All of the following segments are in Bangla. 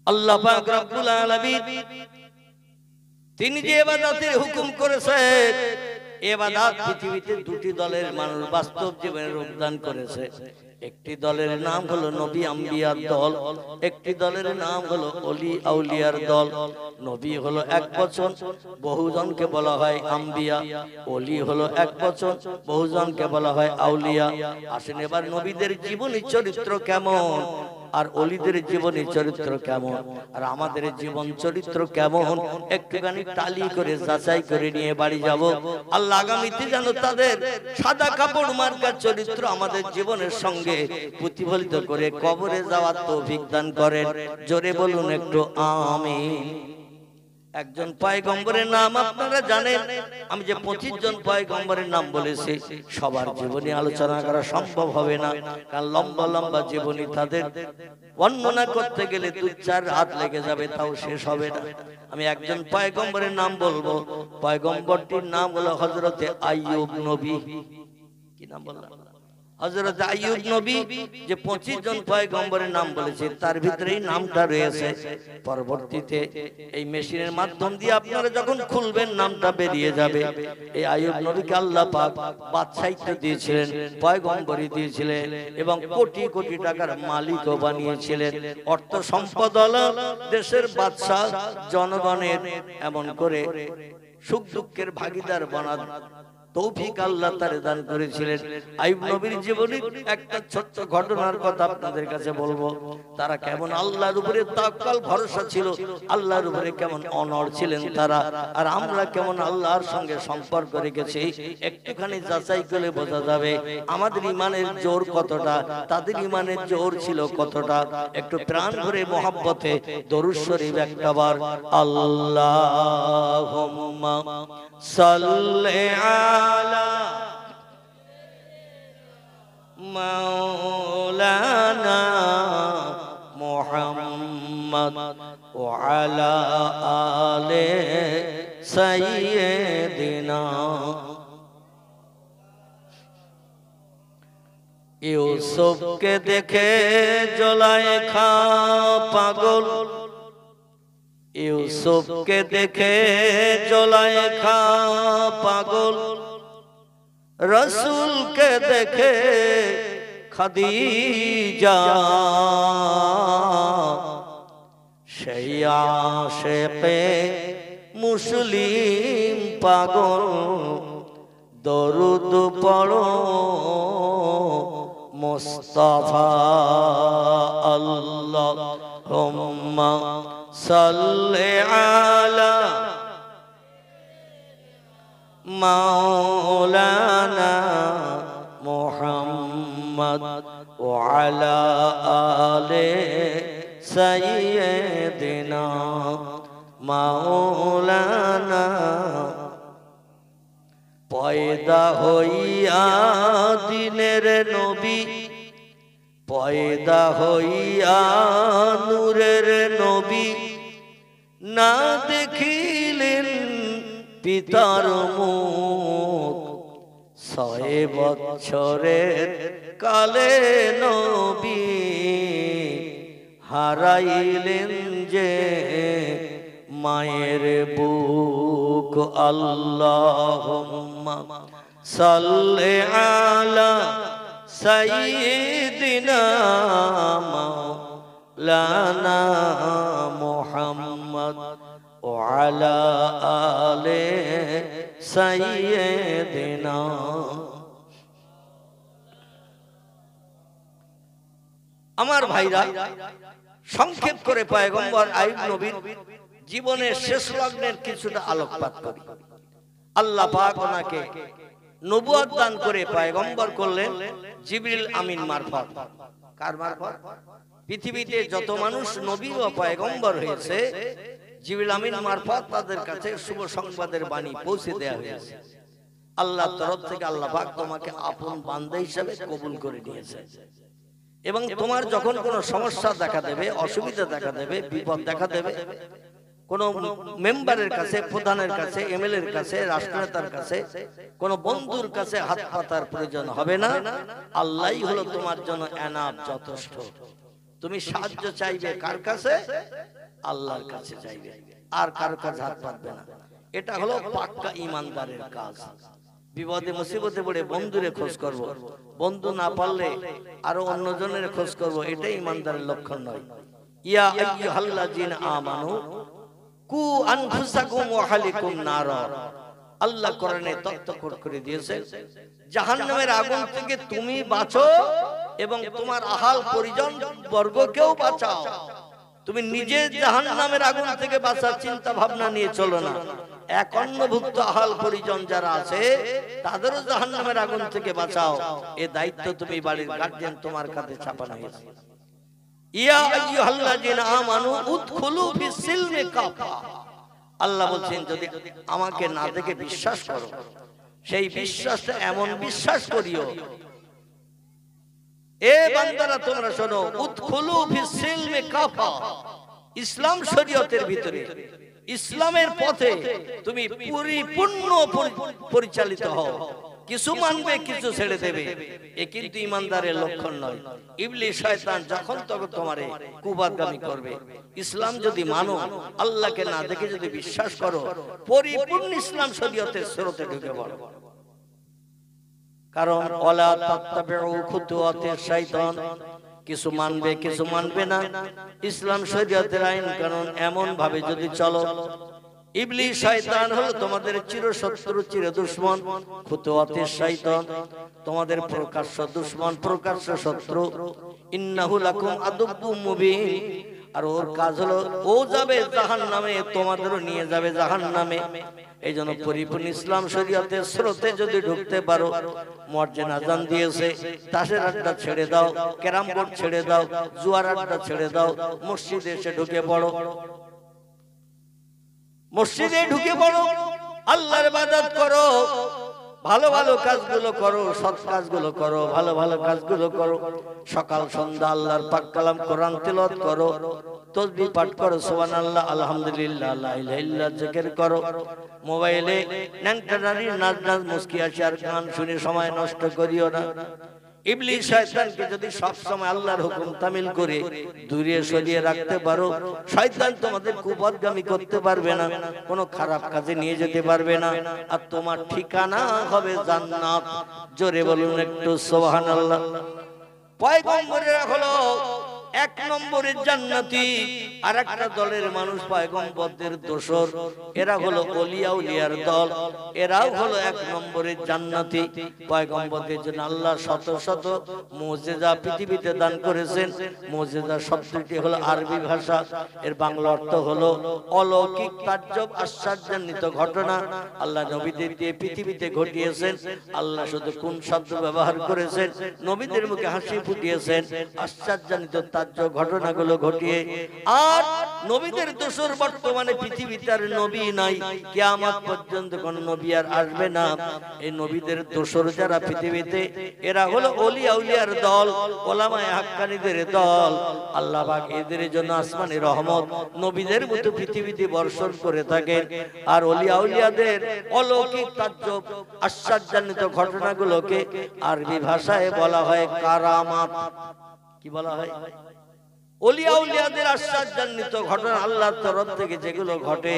আল্লাহ পাক রব্বুল আলামিন তিনি যে ইবাদতের হুকুম করেছেন, ইবাদত পৃথিবীতে দুটি দলের মানুষ বাস্তব জীবনে রূপদান করেছে। একটি দলের নাম হলো নবী আম্বিয়ার দল, একটি দলের নাম হলো ওলি আউলিয়ার দল। নবী হলো এক বচন, বহুজনকে বলা হয় আম্বিয়া। ওলি হলো এক বচন, বহুজনকে বলা হয় আউলিয়া। আসেন এবার নবীদের জীবনী চরিত্র কেমন, আর ওলিদের জীবনী চরিত্র কেমন, আর আমাদের জীবন চরিত্র কেমন, একটুখানি টালি করে যাচাই করে নিয়ে বাড়ি যাব। আল্লাহ আগামীতে যেন তাদের সাদা কাপড় মার্কার চরিত্র আমাদের জীবনের সঙ্গে প্রতিফলিত করে কবরে যাওয়ার তৌফিক দান করেন। জোরে বলুন একটু আমিন। একজন পয়গম্বরের নাম আপনারা জানেন। আমি যে 25 জন পয়গম্বরের নাম বলেছি, সবার জীবনী আলোচনা করা সম্ভব হবে না, কারণ লম্বা লম্বা জীবনী তাদের বর্ণনা করতে গেলে 2-4 রাত লেগে যাবে, তাও শেষ হবে না। আমি একজন পয়গম্বরের নাম বলবো। পয়গম্বরটির নাম হলো হযরতে আইয়ুব নবী। কি নাম বললাম? হযরত আইয়ুব নবী। যে 25 জন পয়গম্বরের নাম বলেছে তার ভিতরে এই নামটা রয়েছে। পরবর্তীতে এই মেশিনের মাধ্যম দিয়ে আপনারা যখন খুলবেন নামটা বেরিয়ে যাবে। এই আইয়ুব নবীকে আল্লাহ পাক বাদশাহিত্ব দিয়েছিলেন, পয়গম্বরী দিয়েছিলেন, এবং কোটি কোটি টাকার মালিকও বানিয়েছিলেন। অর্থ সম্পদ হলো দেশের বাদশা, জনগণের এমন করে সুখ দুঃখের ভাগীদার বানান তৌফিক আল্লাহ তারে দান করেছিলেন। আইয়ুব নবীর জীবনে একটা ছোট্ট ঘটনার কথা আপনাদের কাছে বলবো। তারা কেমন আল্লাহর উপরে তাওয়াক্কুল ভরসা ছিল, আল্লাহর উপরে কেমন অনড় ছিলেন তারা, আর আমরা কেমন আল্লাহর সঙ্গে সম্পর্ক রেখেছি, একটুখানি যাচাই করে বোঝা যাবে আমাদের ঈমানের জোর কতটা, তাদের ঈমানের জোর ছিল কতটা। একটু প্রাণ ভরে মহব্বতে দরুদ শরীফ একটাবার আল্লাহুম্মা সাল্লি আলা মাওলানা মুহাম্মদ ওয়া আলা আলি সাইয়্যিদিনা। ইউসুফকে দেখে জুলাইখা পাগল, ইউসুফকে দেখে জুলাইখা পাগল, রাসূলকে দেখে খাদিজা, সেই আশিকে মুসলিম পাগল, দরুদ পড়ো মুস্তাফা। আল্লাহুম্মা সাল্লি আলা মাওলানা মুহাম্মদ ওয়া আলা আলি সাইয়্যিদিনা মাওলানা। পয়দা হইয়া দিনের নবী, পয়দা হইয়া নূরের নবী, না দেখিলেন পিতার মুখ, 6 বছরের কালে নবী হারাইলেন যে মায়ের বুক। আল্লাহুম্মা সাল্লি আলা সাইয়্যিদিনা মাওলানা মুহাম্মদ ওয়া আলা আলি সাইয়্যিদিনা। আমার ভাইরা, সংক্ষেপ করে পয়গম্বর আইয়ুব নবীর জীবনের শেষ লগ্নের কিছুটা আলোকপাত করি। আল্লাহ পাক ওনাকে নবুয়ত দান করে পয়গম্বর করলেন জিবরিল আমিন মারফত। কার মারফত? পৃথিবীতে যত মানুষ নবী ও পয়গম্বর হয়েছে, জিবরিল আমিন মারফত তাদের কাছে শুভ সংবাদের বাণী পৌঁছে দেয়া হয়েছে। আল্লাহর তরফ থেকে আল্লাহ পাক তোমাকে আপন বান্দা হিসেবে কবুল করে নিয়েছে, এবং তোমার যখন কোনো সমস্যা দেখা দেবে, অসুবিধা দেখা দেবে, বিপদ দেখা দেবে, কোন মেম্বারের কাছে, প্রধানের কাছে, এমএলএর কাছে, রাষ্ট্রনেতার কাছে, কোন বন্ধুর কাছে হাত পাতার প্রয়োজন হবে না। আল্লাহই হলো তোমার জন্য এনাফ, যথেষ্ট। তুমি সাহায্য চাইবে কার কাছে? আল্লাহর কাছে চাইবে, আর কারো কাছে হাত পাতবে না। এটা হলো পাক্কা ইমানদারের কাজ। বিপদে মুসিবতে পড়ে বন্ধুরে খোঁজ করব, বন্ধু না পারলে আরো অন্যজনের খোঁজ করব, এটাই ইমানদারের লক্ষণ নয়। ইয়া আইয়ুহাল্লাযিনা আমানু কু আনফুসাকুম ওয়া আহলিকুম নারা, আল্লাহ কোরআনে তত্ত্ব করে দিয়েছে জাহান্নামের আগুন থেকে তুমি বাঁচো এবং তোমার আহাল পরিজন বর্গকেও বাঁচাও। তুমি নিজে জাহান্নামের আগুন থেকে বাঁচার চিন্তা ভাবনা নিয়ে চলো না, এক অন্নভুক্ত আহাল পরিজন যারা আছে তাদেরও জাহান্নামের আগুন থেকে বাঁচাও। এই দায়িত্ব তুমি বাড়ির গার্জিয়ান তোমার কাঁধে চাপানো হয়েছে। ইয়া আইয়ুহাল্লাযিনা আমানু উদখুলু ফিস সিলমি কাফা, আল্লাহ বলছেন যদি আমাকে না দেখে বিশ্বাস করো, সেই বিশ্বাসটা এমন বিশ্বাস করিও, এ বান্দারা তোমরা শোনো, উদখুলু ফিস সিলমি কাফা, ইসলাম শরীয়তের ভিতরে ইসলামের পথে তুমি পরিপূর্ণ পরিচালিত হও। কিছু মানবে কিছু ছেড়ে দেবে, এ কিন্তু ইমানদারের লক্ষণ নয়। ইবলিস শয়তান যখন তখন তোমারে কুবাদগামী করবে। ইসলাম যদি মানো, আল্লাহকে না দেখে যদি বিশ্বাস করো, পরিপূর্ণ ইসলাম শরীয়তের স্রোতে ঢুকে পড়ো। কারণ ওয়ালা তাত্তাবিউ খুতুওয়াতিশ শাইতান, কিছু মানবে কিছু মানবে না। ইসলাম শরীয়তের আইন কানুন এমন ভাবে যদি চলো, ইবলিস শয়তান হলো তোমাদের চিরশত্রু চির দুশমন, খুতুওয়াতিশ শাইতান তোমাদের প্রকাশ্য দুশমন, প্রকাশ্য শত্রু। ইন্নাহু লাকুম আদুব্বুম মুবিন, আর ওর কাজ হলো ও যাবে জাহান্নামে, তোমাদেরও নিয়ে যাবে জাহান্নামে। এই জন্য পরিপূর্ণ ইসলাম শরীয়তের স্রোতে যদি ঢুকতে পারো, মুয়াজ্জিন আযান দিয়েছে, তাসের আড্ডা ছেড়ে দাও, ক্যারাম বোর্ড ছেড়ে দাও, জুয়ার আড্ডা ছেড়ে দাও, মসজিদে এসে ঢুকে পড়ো, মসজিদে ঢুকে পড়ো, আল্লাহর ইবাদত করো, ভালো ভালো কাজগুলো করো, সৎ কাজগুলো করো, ভালো ভালো কাজগুলো করো। সকাল সন্ধ্যা আল্লাহর পাক কালাম কোরআন তেলাওয়াত করো, তাসবিহ পাঠ করো, সুবহানাল্লাহ, আলহামদুলিল্লাহ, লা ইলাহা ইল্লাল্লাহ জিকির করো। মোবাইলে ন্যাংটা নারীর নাচ নাচ মুস্কি আসে আর গান শুনে সময় নষ্ট করিও না। ইবলিস শয়তানকে যদি সব সময় আল্লাহর হুকুম তামিল করে দূরে সরিয়ে রাখতে পারো, শয়তান তোমাদের কুপথগামী করতে পারবে না, কোনো খারাপ কাজে নিয়ে যেতে পারবে না, আর তোমার ঠিকানা হবে জান্নাত। জোরে বলুন একটু সুবহানাল্লাহ। পয়গম্বরেরা হলো এক নম্বরের জান্নাতি, আর একটা দলের মানুষ পয়গম্বরদের দোসর, এরা হলো ওলিয়া উলিয়ার দল, এরাও হলো এক নম্বরের জান্নাতি। পয়গম্বরদের জন্য আল্লাহ শত শত মুজিজা পৃথিবীতে দান করেছেন। মুজিজা শব্দটি হলো আরবি ভাষা, এর বাংলা অর্থ হলো অলৌকিক তাজ্জব আশ্চর্যান্বিত ঘটনা। আল্লাহ নবীদের দিয়ে পৃথিবীতে ঘটিয়েছেন। আল্লাহ শুধু কোন শব্দ ব্যবহার করেছেন? নবীদের মুখে হাসি ফুটিয়েছেন আশ্চর্যান্বিত ঘটনাগুলো ঘটিয়ে। আর নবীদের দোসর বর্তমানে পৃথিবীতে আর নবী নাই, কিয়ামত পর্যন্ত কোন নবী আর আসবে না। এই নবীদের দোসর যারা পৃথিবীতে, এরা হলো ওলিয়া উলিয়ার দল, ওলামায়ে হাক্কানীদের দল। আল্লাহ পাক এদের জন্য আসমানি রহমত নবীদের মতো পৃথিবীতে বর্ষণ করে থাকেন। আর ওলিয়া উলিয়াদের অলৌকিক তাজ্জব আশ্চর্যান্বিত ঘটনাগুলোকে আরবি ভাষায় বলা হয় কারামাত। কি বলা হয়? ওলিয়া উলিয়াদের আশ্চর্যান্বিত ঘটনা আল্লাহর তরফ থেকে যেগুলো ঘটে,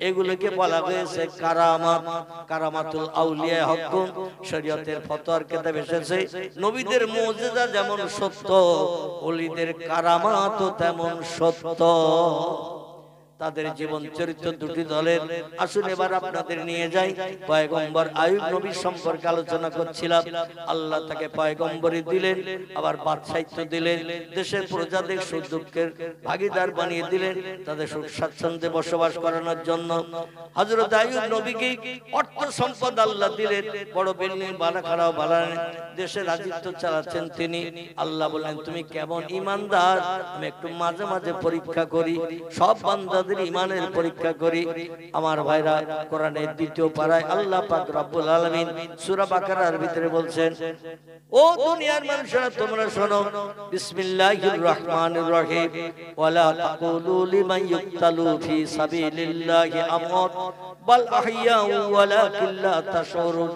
এগুলোকে বলা হয়েছে কারামাত। কারামাতুল আউলিয়া হকুম শরীয়তের ফতোয়ার কিতাবে এসেছে, নবীদের মুজিজা যেমন সত্য, ওলিদের কারামাতও তেমন সত্য। তাদের জীবন চরিত্র দুটি দলের। আসুন এবার আপনাদের নিয়ে যাই। পয়গম্বর আইয়ুব নবীর সম্পর্কে আলোচনা করছিলাম। আল্লাহ তাকে পয়গম্বরী দিলেন, আবার বাদশাহিত্য দিলেন, দেশের প্রজাদের সুখ দুঃখের ভাগিদার বানিয়ে দিলেন, তাদের সুখ স্বাচ্ছন্দ্যে বসবাস করানোর জন্য। হযরত আইয়ুব নবীকে অর্থ সম্পদ আল্লাহ দিলেন, বড় বিল্ডিং বানাখারাও বানালেন, দেশে রাজত্ব চালাচ্ছেন তিনি। আল্লাহ বললেন তুমি কেমন ঈমানদার, আমি একটু মাঝে মাঝে পরীক্ষা করি, সব বান্দা ইমানের পরীক্ষা করি। আমার ভাইরা, কোরআনের দ্বিতীয় পারায় আল্লাহ পাক রব্বুল আলামিন সূরা বাকারার ভিতরে বলছেন, ও দুনিয়ার মানুষেরা তোমরা শোনো, বিসমিল্লাহির রহমানির রহিম, ওয়ালা তাকুলু লিমান ইউক্তালু ফি সাবিলিল্লাহি আমওয়াত বাল আহইয়াউ ওয়ালাকিন লা তাশউরুন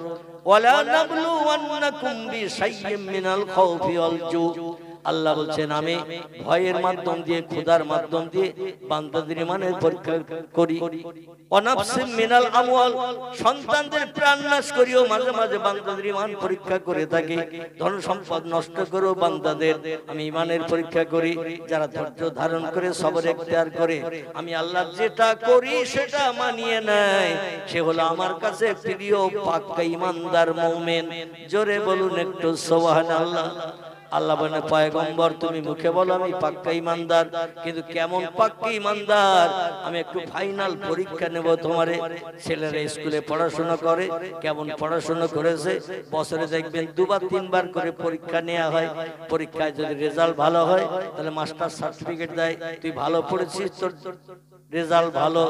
ওয়ালা নাবলুওয়ান্নাকুম বিশাইয়্যিম মিনাল খাউফি ওয়াল জু আল্লাহ বলছেন আমি ভয়ের মাধ্যম দিয়ে ক্ষুধার মাধ্যম দিয়ে বান্দাদের ঈমানের পরীক্ষা করি। অনাফসিম মিনাল আমওয়াল, সন্তানদের প্রাণ নাশ করিও মাঝে মাঝে বান্দাদের ঈমান পরীক্ষা করে থাকি। ধন সম্পদ নষ্ট করেও বান্দাদের আমি ঈমানের পরীক্ষা করি। যারা ধৈর্য ধারণ করে সবর ইখতিয়ার করে আমি আল্লাহ যেটা করি সেটা মানিয়ে নেয়, সে হলো আমার কাছে প্রিয় পাক্কা ঈমানদার মুমিন। জোরে বলুন একটু সুবহানাল্লাহ। আল্লাহ বলেন পয়গম্বর তুমি মুখে বলো আমি পাক্কা ঈমানদার, কিন্তু কেমন পাক্কা ঈমানদার আমি একটু ফাইনাল পরীক্ষা নেব তোমারে। ছেলেরা স্কুলে পড়াশোনা করে, কেমন পড়াশোনা করেছে বছরে দেখবেন দুবার তিনবার করে পরীক্ষা নেওয়া হয়। পরীক্ষায় যদি রেজাল্ট ভালো হয় তাহলে মাস্টার সার্টিফিকেট দেয়, তুই ভালো পড়েছিস, তোর রেজাল্ট ভালো,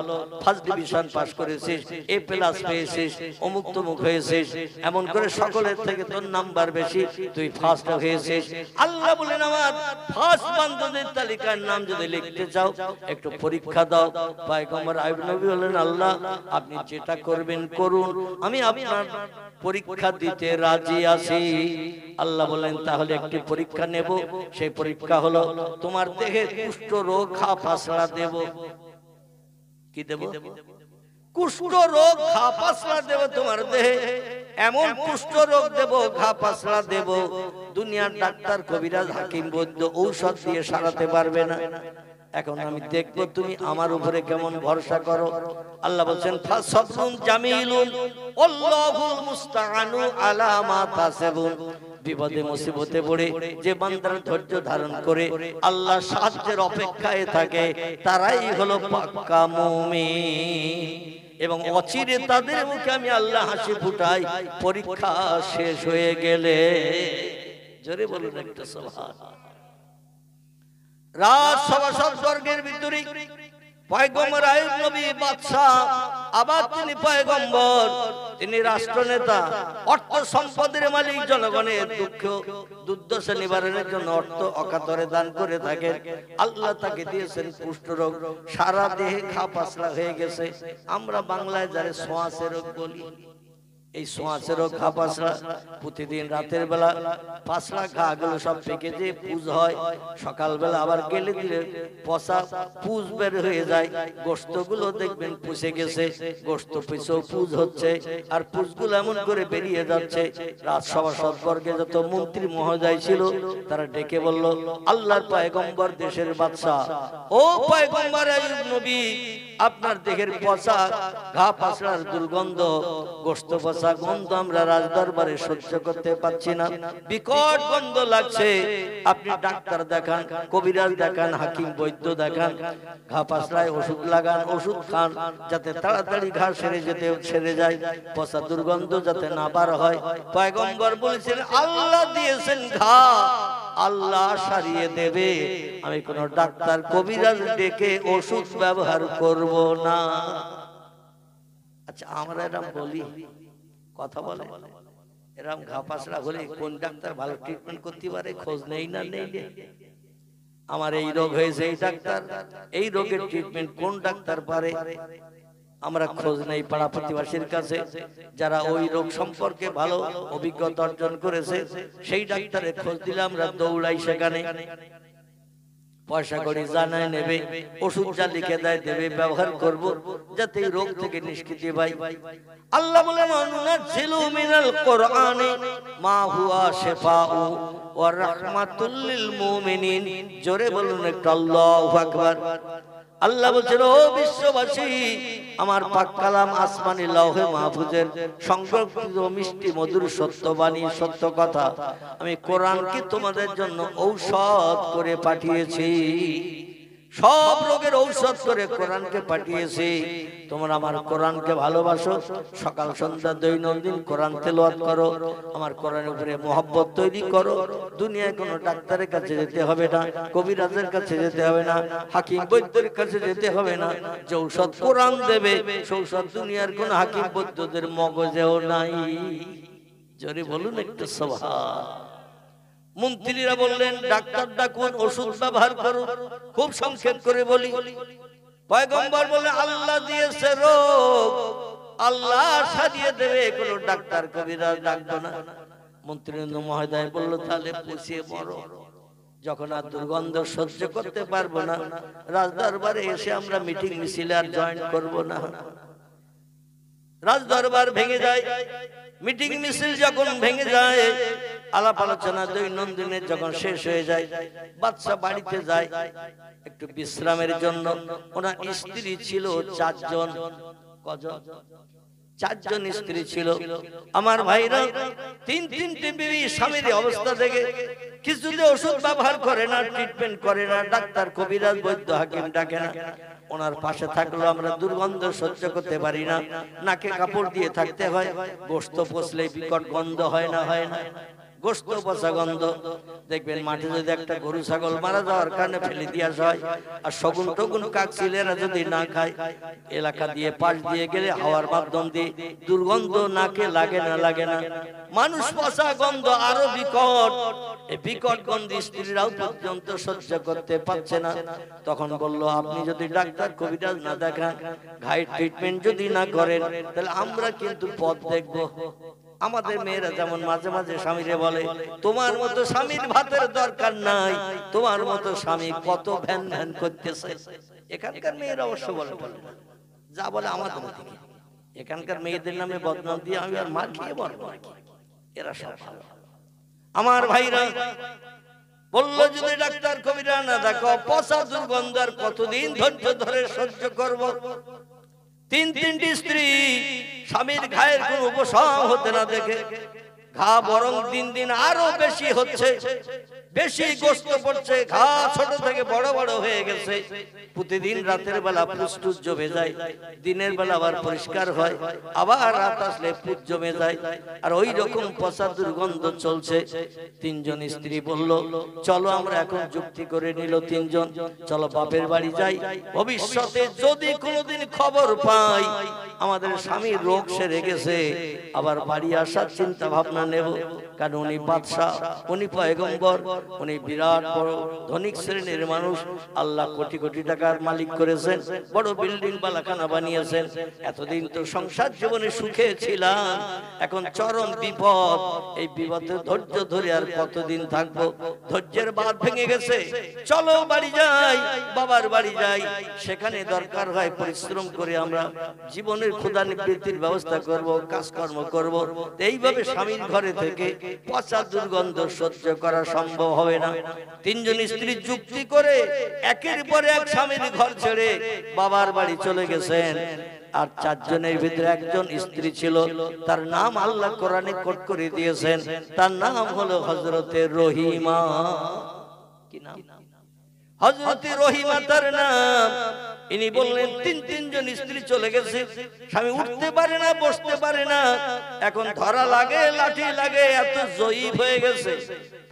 ফার্স্ট ডিভিশন পাস করেছিস, এ প্লাস পেয়েছিস, অমুক তমুক হয়েছিস, এমন করে সকলের থেকে তোর নাম্বার বেশি, তুই ফার্স্ট হয়েছিস। আল্লাহ বলেন আমার ফার্স্ট বান্দাদের তালিকার নাম যদি লিখতে চাও একটু পরীক্ষা দাও। পয়গম্বর আইয়ুব নবী বলেন আল্লাহ আপনি যেটা করবেন করুন, আমি আপনার পরীক্ষা দিতে রাজি আছি। আল্লাহ বলেন তাহলে একটি পরীক্ষা নেব, সেই পরীক্ষা হলো তোমার দেহে কুষ্ঠ রোগ ঘা পাসড়া দেব। কি দেব? কুষ্ঠ রোগ ঘা পাসড়া দেব তোমার দেহে, এমন কুষ্ঠ রোগ দেব ঘা পাসড়া দেব দুনিয়ার ডাক্তার কবিরাজ হাকিম বৈদ্য ঔষধ দিয়ে সারাতে পারবে না। এখন আমি দেখব তুমি আমার উপরে কেমন ভরসা করো। আল্লাহ বলেন ফাসবরুন জামিলুন আল্লাহুল মুস্তাআনু আলা মা তাসিবুন। বিপদে মুসিবতে পড়ে যে বান্দারা ধৈর্য ধারণ করে আল্লাহ সাহায্যের অপেক্ষায় থাকে তারাই হলো পাক্কা মুমিন। এবং অচিরে তাদের মুখে আমি আল্লাহ হাসি ফুটাই পরীক্ষা শেষ হয়ে গেলে। জোরে বলুন একটা সুবহানাল্লাহ। রাজ সভাসদ স্বর্গের ভিতরে পয়গম্বর আইয়ুব নবী বাদশা, আবার তিনি পয়গম্বর, তিনি রাষ্ট্রনেতা, অর্থ সম্পদের মালিক, জনগণের দুঃখ দুর্দশা নিবারণের জন্য অর্থ অকাতরে দান করে থাকেন। আল্লাহ তাকে দিয়েছেন কুষ্ঠ রোগ, সারা দেহে ঘা পাসড়া হয়ে গেছে। আমরা বাংলায় যারা ছোঁয়াচে রোগ বলি, এই ছোঁয়াচে রোগ ঘা পাসড়া প্রতিদিন রাতের বেলা পাসড়া ঘা গুলো সব পেকে যে পুজ হয়, সকালবেলা আবার গেলে দিলে পচা পুজ বের হয়ে যায়, গোস্ত গুলো দেখবেন পুষে গেছে, গোস্ত পিছেও পুজ হচ্ছে, আর পুজ গুলো এমন করে বেরিয়ে যাচ্ছে। রাজসভা সদবর্গে যত মন্ত্রী মহোদয় ছিল তারা ডেকে বলল আল্লাহর পয়গম্বর দেশের বাদশা, ও পয়গম্বর আইয়ুব নবী আপনার দেহের পচা ঘা পাসড়ার দুর্গন্ধ, গোস্ত পচা গন্ধ আমরা রাজদরবারে সহ্য করতে পারছি না, বিকট গন্ধ লাগছে। আপনি ডাক্তার দেখান, কবিরাজ দেখান, হাকিম বৈদ্য দেখান, ঘা পাসড়ায় ওষুধ লাগান, ওষুধ খান, যাতে তাড়াতাড়ি ঘা সেরে যায়, পচা দুর্গন্ধ যাতে না বার হয়। পয়গম্বর বলেছেন আল্লাহ দিয়েছেন ঘা, আল্লাহ সারিয়ে দেবে, আমি কোন ডাক্তার কবিরাজ ডেকে ওষুধ ব্যবহার করব না। আচ্ছা আমরা এরকম বলি, কথা বলে এরকম ঘা পাসড়া হলে কোন ডাক্তার ভালো ট্রিটমেন্ট করতে পারে খোঁজ নেই না? নেই। আমার এই রোগ হয়েছে, এই ডাক্তার, এই রোগের ট্রিটমেন্ট কোন ডাক্তার পারে? আমরা খোঁজ নেই পাড়া প্রতিবেশীর কাছে, যারা ওই রোগ সম্পর্কে ভালো অভিজ্ঞতা অর্জন করেছে সেই ডাক্তারের খোঁজ দিলে আমরা দৌড়াই সেখানে। পয়সা করে জানায় নেবে, ওষুধ যা লিখে দেয় দেবে, ব্যবহার করব যাতে এই রোগ থেকে নিষ্কৃতি পাই। আল্লাহ বলেন আনুনাজ্জিলু মিনাল কোরআনি মা হুয়া শিফাউ ওয়া রাহমাতুল লিল মুমিনিন। জোরে বলুন একটু আল্লাহু আকবার। আল্লাহ বলছেন ও বিশ্ববাসী, আমার পাক কালাম আসমানি লৌহে মাহফুজের সংরক্ষিত মিষ্টি মধুর সত্যবাণী সত্য কথা আমি কোরআনকে তোমাদের জন্য ঔষধ করে পাঠিয়েছি, সব রোগের ঔষধ করে কোরআনকে পাঠিয়েছি। তোমরা আমার কোরআনকে ভালোবাসো, সকাল সন্ধ্যা দৈনন্দিন কোরআন তেলাওয়াত করো, আমার কোরআনের উপরে মহব্বত তৈরি করো। দুনিয়ায় কোনো ডাক্তারের কাছে যেতে হবে না, কবিরাজের কাছে যেতে হবে না, হাকিম বৈদ্যের কাছে যেতে হবে না। যে ঔষধ কোরআন দেবে সেই ঔষধ দুনিয়ার কোন হাকিম বৈদ্যদের মগজেও নাই। জোরে বলুন একটু সুবহান। মন্ত্রীরা বললেন ডাক্তার ডাকুন, ওষুধ ব্যবহার করুন। খুব সংক্ষেপ করে বলি, পয়গম্বর বলে আল্লাহ দিয়েছে রোগ, আল্লাহ সারিয়ে দেবে, কোনো ডাক্তার কবিরাজ ডাকবো না। মন্ত্রী মহোদয় বলল তাহলে পুষিয়ে মরো। যখন আর দুর্গন্ধ সহ্য করতে পারবো না, রাজদরবারে এসে আমরা মিটিং মিছিলে আর জয়েন করব না। রাজদরবার ভেঙে যায়, মিটিং মিছিল যখন ভেঙে যায়, আলাপ আলোচনা দৈনন্দিনের যখন শেষ হয়ে যায়, বাদশা বাড়িতে যায় একটু বিশ্রামের জন্য। ওনার স্ত্রী ছিল 4 জন। কজন? 4 জন স্ত্রী ছিল। আমার ভাইরা, 3-3টে বিবি। স্বামীর অবস্থা দেখে কিছুতে ওষুধ ব্যবহার করে না, ট্রিটমেন্ট করে না, ডাক্তার কবিরাজ বৈদ্য হাকিম ডাকে না। ওনার পাশে থাকলেও আমরা দুর্গন্ধ সহ্য করতে পারি না, নাকে কাপড় দিয়ে থাকতে হয়। গোশত পচলে বিকট গন্ধ হয় না? হয় না? গোশত পচা গন্ধ। দেখবেন মাঠে যদি একটা গরু ছাগল মারা যাওয়ার কারণে ফেলে দিয়ে আসা হয়, আর শগুন টগুন কাক চিলেরা যদি না খায়, এলাকা দিয়ে পাশ দিয়ে গেলে হাওয়ার মাধ্যম দিয়ে দুর্গন্ধ নাকে লাগে না? লাগে না? মানুষ পচা গন্ধ আরো বিকট। এই বিকট গন্ধ স্ত্রীরাও পর্যন্ত সহ্য করতে পারছে না। তখন বলল, আপনি যদি ডাক্তার কবিরাজ না দেখান, ঘাই ট্রিটমেন্ট যদি না করেন, তাহলে আমরা কিন্তু পথ দেখবো। আমাদের মেয়েরা যেমন মাঝে মাঝে স্বামীরে বলে, তোমার মতো স্বামীর ভাতের দরকার নাই, তোমার মতো স্বামী কত ভ্যান ভ্যান করতেছে। এখানকার মেয়েরা অবশ্য বলে, যা বলে আমাদের দিকে। এখানকার মেয়েদের নামে বদনাম দিয়ে আমি আর মার খেয়ে বলবো নাকি? এরা সব ভালো। আমার ভাইরা বললো, যদি ডাক্তার কবিরা না দেখো, পচা দুর্গন্ধ আর কতদিন ধৈর্য ধরে সহ্য করব? 3-3টি স্ত্রী, স্বামীর ঘায়ের কোন উপশম হতে না দেখে ঘা বরং দিন দিন আরো বেশি হচ্ছে, বেশি গোস্ত পড়ছে, ঘা ছোট থেকে বড় বড় হয়ে গেছে। প্রতিদিন রাতের বেলা পুষ্টুস জমে যায়, দিনের বেলা আবার পরিষ্কার হয়, আবার রাত আসলে পুজ জমে যায়, আর ওই রকম পচা দুর্গন্ধ চলছে। 3 জন স্ত্রী বলল, চলো আমরা এখন যুক্তি করে নিল 3 জন, চলো বাপের বাড়ি যাই। ভবিষ্যতে যদি কোনোদিন খবর পাই আমাদের স্বামীর রোগ সেরে গেছে, আবার বাড়ি আসার চিন্তা ভাবনা নেব। কারণ উনি বাদশাহ, উনি পয়গম্বর, উনি বিরাট বড় ধনিক শ্রেণীর মানুষ। আল্লাহ কোটি কোটি টাকার মালিক করেছেন, বড় বিল্ডিং বালাখানা বানিয়েছেন। এতদিন তো সংসার জীবনে সুখে ছিলাম, এখন চরম বিপদ। এই বিপদে ধৈর্য ধরে আর কতদিন থাকবো? ধৈর্যের বাঁধ ভেঙে গেছে, চলো বাড়ি যাই, বাবার বাড়ি যাই। সেখানে দরকার হয় পরিশ্রম করে আমরা জীবনের ক্ষুধা নিবৃত্তির ব্যবস্থা করব, কাজকর্ম করব। এইভাবে স্বামীর ঘরে থেকে পচা দুর্গন্ধ সহ্য করা সম্ভব হবে না। 3 জন স্ত্রী যুক্তি করে একের পর এক স্বামীর ঘর ছেড়ে বাবার বাড়ি চলে গেছেন। আর 4 জনের ভিতরে একজন স্ত্রী ছিল, তার নাম আল্লাহ কোরআনে কোট করে দিয়েছেন, তার নাম হলো হযরতে রহিমা। কি নাম? হযরতে রহিমা তার নাম। ইনি বললেন, 3 জন স্ত্রী চলে গেছে, স্বামী উঠতে পারে না, বসতে পারে না, এখন ধরা লাগে, লাঠি লাগে, এত জয়ীফ হয়ে গেছে।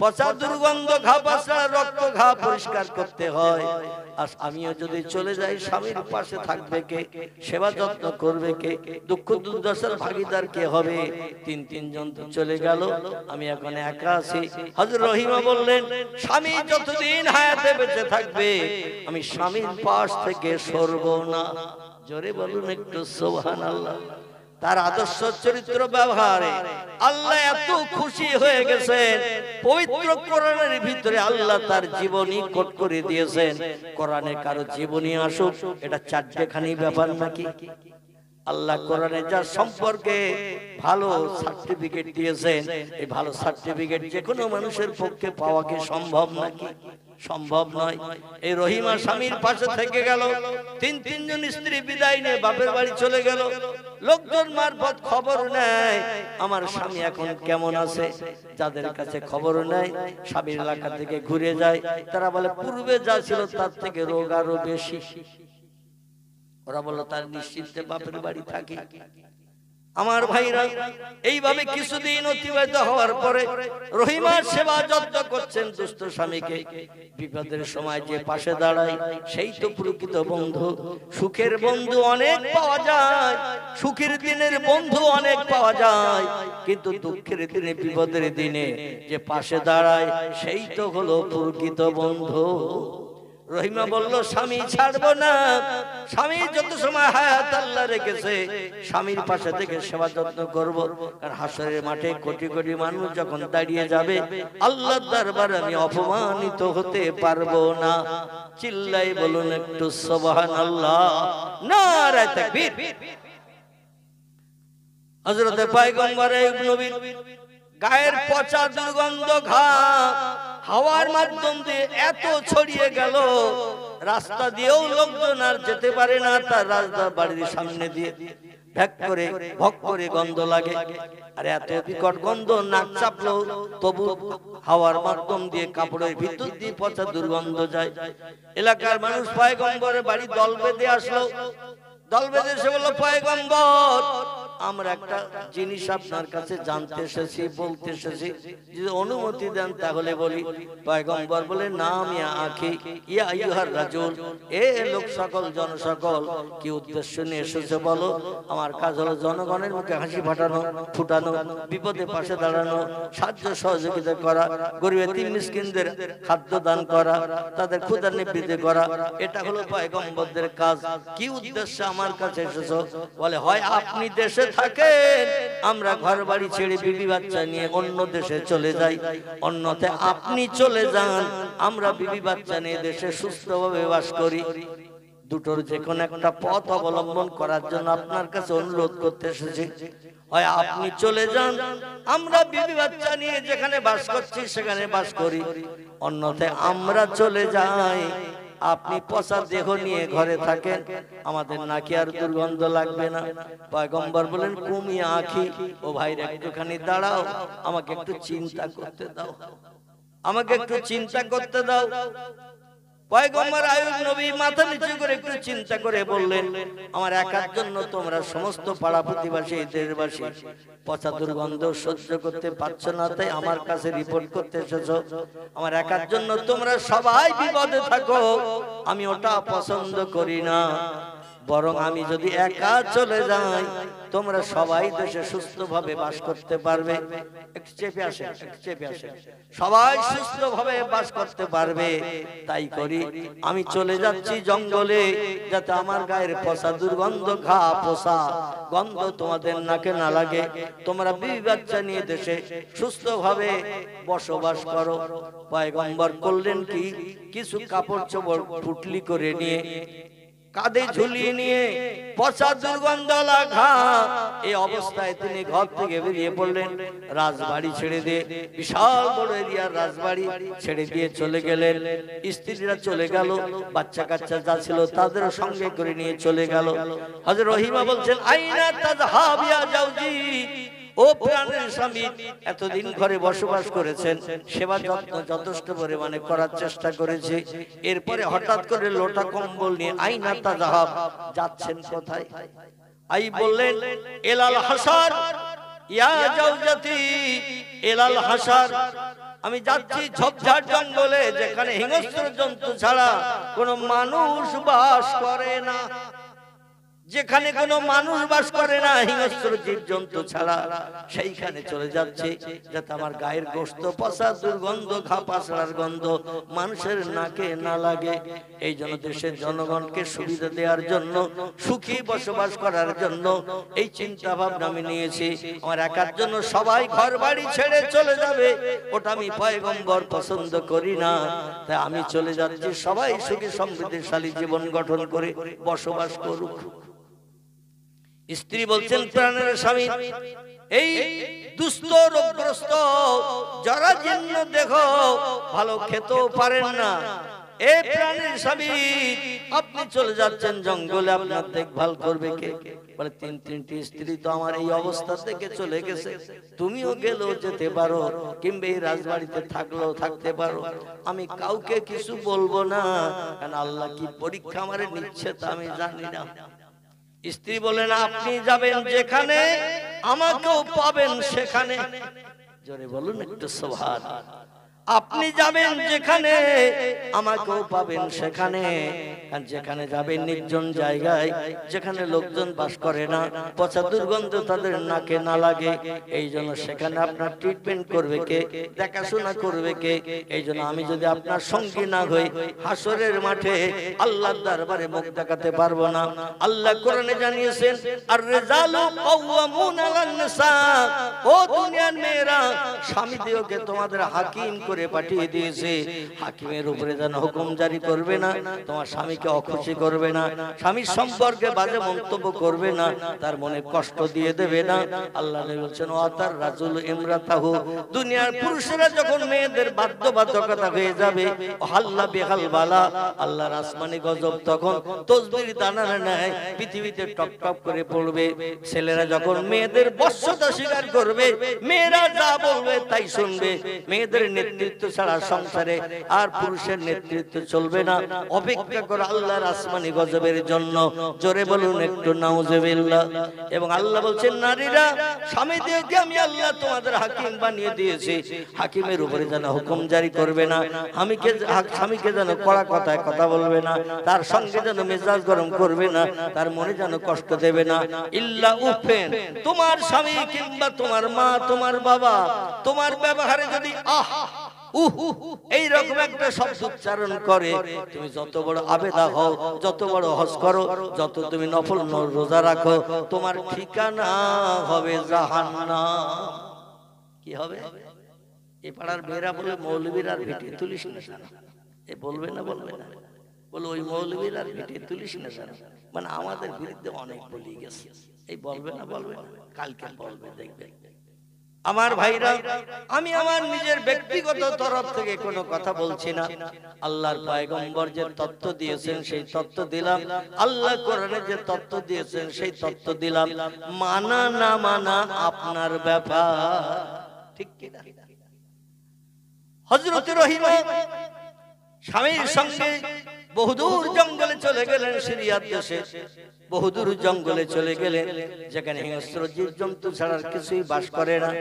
পচা দুর্গন্ধ, ঘা পাশা, রক্ত, ঘা পরিষ্কার করতে হয়। আর আমিও যদি চলে যাই, স্বামীর পাশে থাকবে কে? সেবা যত্ন করবে কে? দুঃখ দুর্দশার ভাগিদার কে হবে? 3 জন তো চলে গেল, আমি এখন একা আছি। হযরত রহিমা বললেন, স্বামী যতদিন হায়াতে বেঁচে থাকবে আমি স্বামীর পাশ থেকে সরব না। জোরে বলুন একটু সুবহানাল্লাহ। তার আদর্শ চরিত্র ব্যবহারে আল্লাহ এত খুশি হয়ে গেছেন। পবিত্র কোরআনের ভিতরে আল্লাহ তার জীবনী কোট করে দিয়েছেন। কোরআনে কারো জীবনী আসুক, এটা 4টেখানি ব্যাপার নাকি? আল্লাহ কোরআনে যার সম্পর্কে ভালো সার্টিফিকেট দিয়েছেন, এই ভালো সার্টিফিকেট যে কোনো মানুষের পক্ষে পাওয়া কি সম্ভব নাকি? সম্ভব নয়। এই রহিমা স্বামীর পাশে থেকে গেল। 3 জন স্ত্রী বিদায় নিয়ে বাপের বাড়ি চলে গেল। লোকজন মারফত খবর নেয় আমার স্বামী এখন কেমন আছে। যাদের কাছে খবর নেয়, স্বামীর এলাকা থেকে ঘুরে যায়, তারা বলে পূর্বে যা ছিল তার থেকে রোগ আরো বেশি। ওরা বলল, তার নিশ্চিন্তে বাপের বাড়ি থাকে। আমার ভাইরা, এইভাবে কিছুদিন অতিবাহিত হওয়ার পরে রহিমার সেবা যত্ন করছেন দুষ্ট স্বামীকে। বিপদের সময় যে পাশে দাঁড়ায় সেই তো প্রকৃত বন্ধু। সুখের বন্ধু অনেক পাওয়া যায়, সুখের দিনের বন্ধু অনেক পাওয়া যায়, কিন্তু দুঃখের দিনে, বিপদের দিনে যে পাশে দাঁড়ায় সেই তো হলো প্রকৃত বন্ধু। রহিমা বলল স্বামী ছাড়বো না, স্বামী যত সময় হায়াত আল্লাহ রেখেছে স্বামীর পাশে থেকে সেবা যত্ন করব। কারণ হাসরের মাঠে কোটি কোটি মানুষ যখন দাঁড়িয়ে যাবে আল্লাহর দরবারে আমি অপমানিত হতে পারবো না। চিল্লাই বলুন একটু সুবহানাল্লাহ, নারে তাকবীর। হযরতে পয়গম্বর নবীর গায়ের পচা দুর্গন্ধ হাওয়ার মাধ্যম দিয়ে এত ছড়িয়ে গেল, রাস্তা দিয়েও লোকজন আর যেতে পারে না। তার রাস্তা বাড়ির সামনে দিয়ে ভ্যাক করে ভক করে গন্ধ লাগে। আর এত বিকট গন্ধ, নাক চাপলো তবু হাওয়ার মাধ্যম দিয়ে কাপড়ের ভিতর দিয়ে পচা দুর্গন্ধ যায়। এলাকার মানুষ পয়গম্বরের বাড়ি দল বেঁধে আসলো। দল বেঁধে এসে বলল, পয়গম্বর আমরা একটা জিনিস আপনার কাছে জানতে এসেছি, বলতে এসেছি, যদি অনুমতি দেন তাহলে বলি। পয়গম্বর বলে, নাম ইয়া আখি ইয়া আইয়ুহার রাজুল, এ লোক সকল জনসকল কি উদ্দেশ্য নিয়ে এসেছে বলো। আমার কাজ হলো জনগণের মুখে হাসি ফুটানো, বিপদে পাশে দাঁড়ানো, সাহায্য সহযোগিতা করা, গরিব এতিম মিসকিনদের খাদ্য দান করা, তাদের ক্ষুধা নিবৃত্তি করা, এটা হলো পয়গম্বরদের কাজ। কি উদ্দেশ্যে আমার কাছে এসেছো? বলে, হয় আপনি দেশে থাকেন, আমরা ঘর বাড়ি ছেড়ে বিবি বাচ্চা নিয়ে অন্য দেশে চলে যাই, অন্যথায় আপনি চলে যান, আমরা বিবি বাচ্চা নিয়ে দেশে সুস্থভাবে বাস করি। দুটোর যে কোনো একটা পথ অবলম্বন করার জন্য আপনার কাছে অনুরোধ করতে এসেছি। হয় আপনি চলে যান, আমরা বিবি বাচ্চা নিয়ে যেখানে বাস করছি সেখানে বাস করি, অন্যথায় আমরা চলে যাই, আপনি পচা দেহ নিয়ে ঘরে থাকেন, আমাদের নাকি আর দুর্গন্ধ লাগবে না। পয়গম্বর বলেন, কুমিয়া আখি, ও ভাইরা একটুখানি দাঁড়াও, আমাকে একটু চিন্তা করতে দাও, আমাকে একটু চিন্তা করতে দাও। পয়গম্বর আইয়ুব নবী মাথা নিচু করে একটু চিন্তা করে বললেন, আমার একার জন্য তোমরা সমস্ত পাড়া প্রতিবাসী দেশবাসী পচা দুর্গন্ধ সহ্য করতে পারছো না, তাই আমার কাছে রিপোর্ট করতে এসেছো। আমার একার জন্য তোমরা সবাই বিপদে থাকো, আমি ওটা পছন্দ করি না। বরং আমি যদি একা চলে যাই, তোমরা সবাই দেশে সুস্থভাবে বাস করতে পারবে। একটু চেপে আসে, একটু চেপে আসে, সবাই সুস্থভাবে বাস করতে পারবে। তাই করি, আমি চলে যাচ্ছি জঙ্গলে, যাতে আমার গায়ের পচা দুর্গন্ধ পোষা গন্ধ তোমাদের নাকে না লাগে, তোমরা বিবি বাচ্চা নিয়ে দেশে সুস্থভাবে বসবাস করো। পয়গম্বর করলেন কি, কিছু কাপড় চোপড় পুটলি করে নিয়ে কাঁধে ঝুলিয়ে নিয়ে পচা দুর্গন্ধ লাগা এই অবস্থায় তিনি ঘর থেকে বেরিয়ে পড়লেন। রাজবাড়ি ছেড়ে দিয়ে, বিশাল বড় এরিয়ার রাজবাড়ি ছেড়ে দিয়ে চলে গেলেন। স্ত্রীরা চলে গেল, বাচ্চা কাচ্চা যা ছিল তাদেরও সঙ্গে করে নিয়ে চলে গেল। হযরত রহিমা বলছেন, আইনা তাযহাব ইয়া জাওজি, ও প্রাণের স্বামী, এতদিন ঘরে বসবাস করেছেন, সেবা যত্ন যথেষ্ট পরিমাণে করার চেষ্টা করেছে, এরপরে হঠাৎ করে লোটা কম্বল নিয়ে আইনা তাযহাব, যাচ্ছেন কোথায়? আই বললেন, এলাল হাসার ইয়া জাওজাতি, এলাল হাসার, আমি যাচ্ছি ঝোপঝাড় জঙ্গলে, যেখানে হিংস্র জন্তু ছাড়া কোনো মানুষ বাস করে না, যেখানে কোনো মানুষ বাস করে না, হিংস্র জীব জন্তু ছাড়া, সেইখানে চলে যাচ্ছে, যাতে আমার গায়ের গোশত পচা দুর্গন্ধ পাছড়ার গন্ধ মানুষের নাকে না লাগে। এই জন্য দেশের জনগণকে সুবিধা দেওয়ার জন্য, সুখী বসবাস করার জন্য এই চিন্তা ভাবনা আমি নিয়েছি। আমার একার জন্য সবাই ঘর বাড়ি ছেড়ে চলে যাবে, ওটা আমি পয়গম্বর পছন্দ করি না। তাই আমি চলে যাচ্ছি, সবাই সুখী সমৃদ্ধিশালী জীবন গঠন করে বসবাস করুক। স্ত্রী বলছেন, প্রাণের স্বামী, এই দুস্থ রোগগ্রস্ত যারা জীর্ণ দেখো, ভালো খেতেও পারেন না, এ প্রাণের স্বামী আপনি চলে যাচ্ছেন জঙ্গলে, আপনার দেখভাল করবে কে? বলে, তিনটি স্ত্রী তো আমার এই অবস্থা থেকে চলে গেছে, তুমিও গেলেও যেতে পারো, কিংবা এই রাজবাড়িতে থাকলেও থাকতে পারো, আমি কাউকে কিছু বলবো না, কারণ আল্লাহ কি পরীক্ষা আমারে নিচ্ছে তা আমি জানি না। স্ত্রী বলেন, আপনি যাবেন যেখানে, আমাকেও পাবেন সেখানে। জোরে বলুন একটু সুবহানাল্লাহ। আপনি যাবেন যেখানে আমাকেও পাবেন সেখানে, আর যেখানে যাবেন নির্জন জায়গায় যেখানে লোকজন বাস করে না, পচা দুর্গন্ধ তাদের নাকে না লাগে, এই জন্য সেখানে আপনার ট্রিটমেন্ট করবে কে, দেখাশোনা করবে কে? এই জন্য আমি যদি আপনার সঙ্গী না হই হাসরের মাঠে আল্লাহর দরবারে মুখ দেখাতে পারবো না। আল্লাহ কোরআনে জানিয়েছেন আর রিজালু কাওয়ামুনা আলান নিসা, ও দুনিয়ার মেয়েরা স্বামীদেরকে তোমাদের হাকিম করে পাঠিয়ে দিয়েছে, হাকিমের উপরে যেন হুকুম জারি করবে না, তোমার স্বামীকে অখুশি করবে না, স্বামীর সম্পর্কে বাজে মন্তব্য করবে না, তার মনে কষ্ট দিয়ে দেবে না। আল্লাহ নবী বলেছেন ওয়াতার রাজুল ইমরাতাহু, দুনিয়ার পুরুষেরা যখন মেয়েদের বাধ্যবাধকতা হয়ে যাবে হাল্লা বিহাল বালা, আল্লাহর আসমানি গজব তখন তসবির দানার ন্যায় পৃথিবীতে টপ টপ করে পড়বে। ছেলেরা যখন মেয়েদের বশ্যতা স্বীকার করবে, মেয়েরা যা বলবে তাই শুনবে, মেয়েদের নেতৃত্ব ছাড়া সংসারে আর পুরুষের নেতৃত্ব চলবে না। অপেক্ষা করে আল্লাহর আসমানি গজবের জন্য, জোরে বলুন একটু নাউজুবিল্লাহ। এবং আল্লাহ বলছেন নারীরা স্বামীদেরকে আমি আল্লাহ তোমাদের হাকিম বানিয়ে দিয়েছি, হাকিমের উপরে যেন হুকুম জারি করবে না, স্বামীকে যেন কড়া কথায় কথা বলবে না, তার সঙ্গে যেন মেজাজ গরম করবে না, তার মনে যেন কষ্ট দেবে না। ইল্লা উফেন, তোমার স্বামী কিংবা তোমার মা তোমার বাবা তোমার ব্যবহারে যদি এইরকম একটা শব্দ উচ্চারণ করে, তুমি যত বড় আবেদা হও, যত বড় হজ করো, যত তুমি নফল রোজা রাখো, তোমার ঠিকানা হবে জাহান্নাম। কি হবে? এ পাড়ার মেয়েরা বলে মৌলবীর আর ভিটে তুলিস না, এ বলবে না বলবে না, বলে ওই মৌলবীর আর ভিটে তুলিস না, মানে আমাদের বিরুদ্ধে অনেক বলি গেছে, এই বলবে না বলবে না, কালকে বলবে দেখবে। আমার ভাইরা, আমি আমার নিজের ব্যক্তিগত তরফ থেকে কোনো কথা বলছি না, আল্লাহর পয়গম্বর যে তত্ত্ব দিয়েছেন সেই তত্ত্ব দিলাম, আল্লাহ কোরআনে যে তত্ত্ব দিয়েছেন সেই তত্ত্ব দিলাম। মানা না মানা আপনার ব্যাপার, ঠিক কি না? হযরত রহিমা স্বামীর সঙ্গে বহুদূর জঙ্গলে চলে গেলেন, সিরিয়ার দেশে বহুদূর জঙ্গলে চলে গেলেন, যেখানে হিংস্র জীবজন্তু ছাড়ার কিছুই বাস করে না।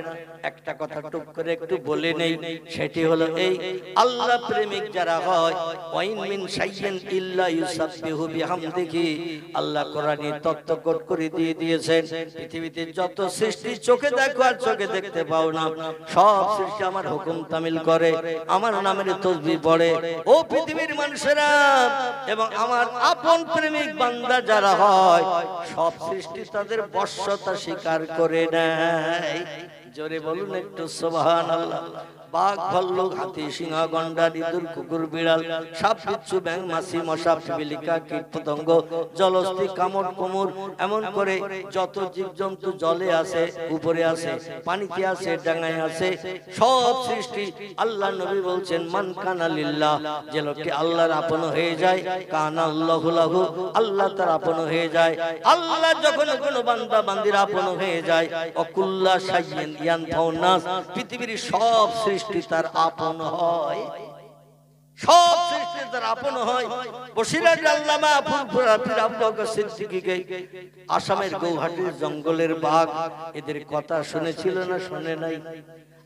একটা কথা টুক করে একটু বলে নেই, সেটি হলো এই, আল্লাহ প্রেমিক যারা হয়, ওয়াইন মিন শাইইন ইল্লা ইউসাব্বিহু বিহামদিহি, আল্লাহ কোরআনে তত্ত্ব কোট করে দিয়ে দিয়েছেন, পৃথিবীতে যত সৃষ্টি চোখে দেখো আর চোখে দেখতে পাও না, সব সৃষ্টি আমার হুকুম তামিল করে, আমার নামের তাসবিহ পড়ে। ও পৃথিবীর মানুষেরা এবং আমার আপন প্রেমিক বান্দা যারা হয়, সব সৃষ্টি তাদের বশ্যতা স্বীকার করে নেয়। জোরে বলুন একটু সুবহানাল্লাহ। বাঘ, ভাল্লুক, হাতি, সিংহ, গন্ডার, ইঁদুর, কুকুর, বিড়াল, সাপ, বিচ্ছু, ব্যাঙ, মাছি, মশা, পিপিলিকা, কীট পতঙ্গ, জলহস্তী, কামড়, কুমির, এমন করে যত জীবজন্তু জলে আছে, উপরে আছে, পানিতে আছে, ডাঙায় আছে, সব সৃষ্টি আল্লাহ নবী বলছেন মান কানা লিল্লাহ, যে লোককে আল্লাহর আপন হয়ে যায়, কানা আল্লাহু লাহু, আল্লাহ তার আপন হয়ে যায়। আল্লাহ যখন কোনো বান্দা বান্দির আপন হয়ে যায়, অকুল্লা শাইইন ইয়ানফাউন নাস, পৃথিবীর সব সৃষ্টি তার আপন হয়, সব সৃষ্টি তার আপন হয়। বসিরার আল্লামা ফুরফুরা পীর আবু বকর সিদ্দিকীকে আসামের গৌহাটির জঙ্গলের বাঘ এদের কথা শুনেছিল না শুনে নাই?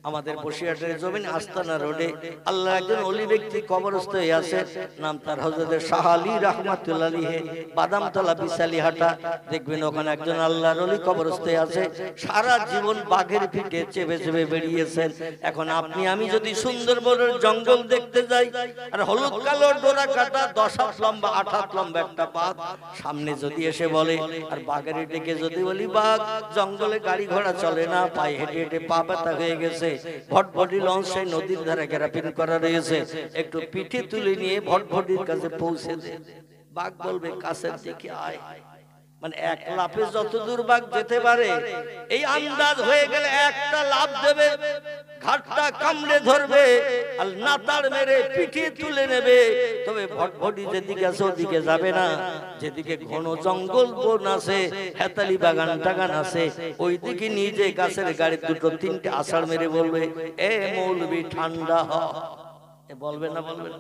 আমাদের বসিরহাটের জমিন আস্তানা রোডে আল্লাহর একজন ওলি ব্যক্তি কবরস্থ হয়ে আছে, নাম তার হযরত শাহ আলী রাহমাতুল্লাহ আলাইহি, বাদামতলা বিশালীহাটা, দেখবেন ওখানে একজন আল্লাহর ওলি কবরস্থ হয়ে আছে, সারা জীবন বাঘের পিঠে চেপে চেপে বেরিয়েছেন। এখন আপনি আমি যদি সুন্দরবনের জঙ্গল দেখতে যাই, আর হলুদ কালো ডোরা কাটা 10 হাত লম্বা 8 হাত লম্বা একটা বাঘ সামনে যদি এসে বলে, আর বাঘের ডেকে যদি বলি বাঘ, জঙ্গলে গাড়ি ঘোড়া চলে না, পায়ে হেঁটে হেঁটে পা ব্যথা হয়ে গেছে, ভটভটি লঞ্চে নদীর ধারে গ্যারাপিন করা রয়েছে, একটু পিঠে তুলে নিয়ে ভটভটির কাছে পৌঁছে দে, বাঘ বলবে কাছের দিকে আয়, মানে এক লাফে যত দূর বাঘ যেতে পারে এই আন্দাজ হয়ে গেলে একটা লাফ দেবে, ঘাটটা কামড়ে ধরবে আর নাতাড় মেরে পিঠে তুলে নেবে। তবে ভটভটি যেদিকে আছে ওদিকে যাবে না, যেদিকে ঘন জঙ্গল বন আছে, হেতালি বাগান টাগান আছে, ওই দিকে নিজে গাছের গাড়ি দুটো তিনটে আষাঢ় মেরে বলবে এ মৌলবি ঠান্ডা হ, বলবে না বলবে না?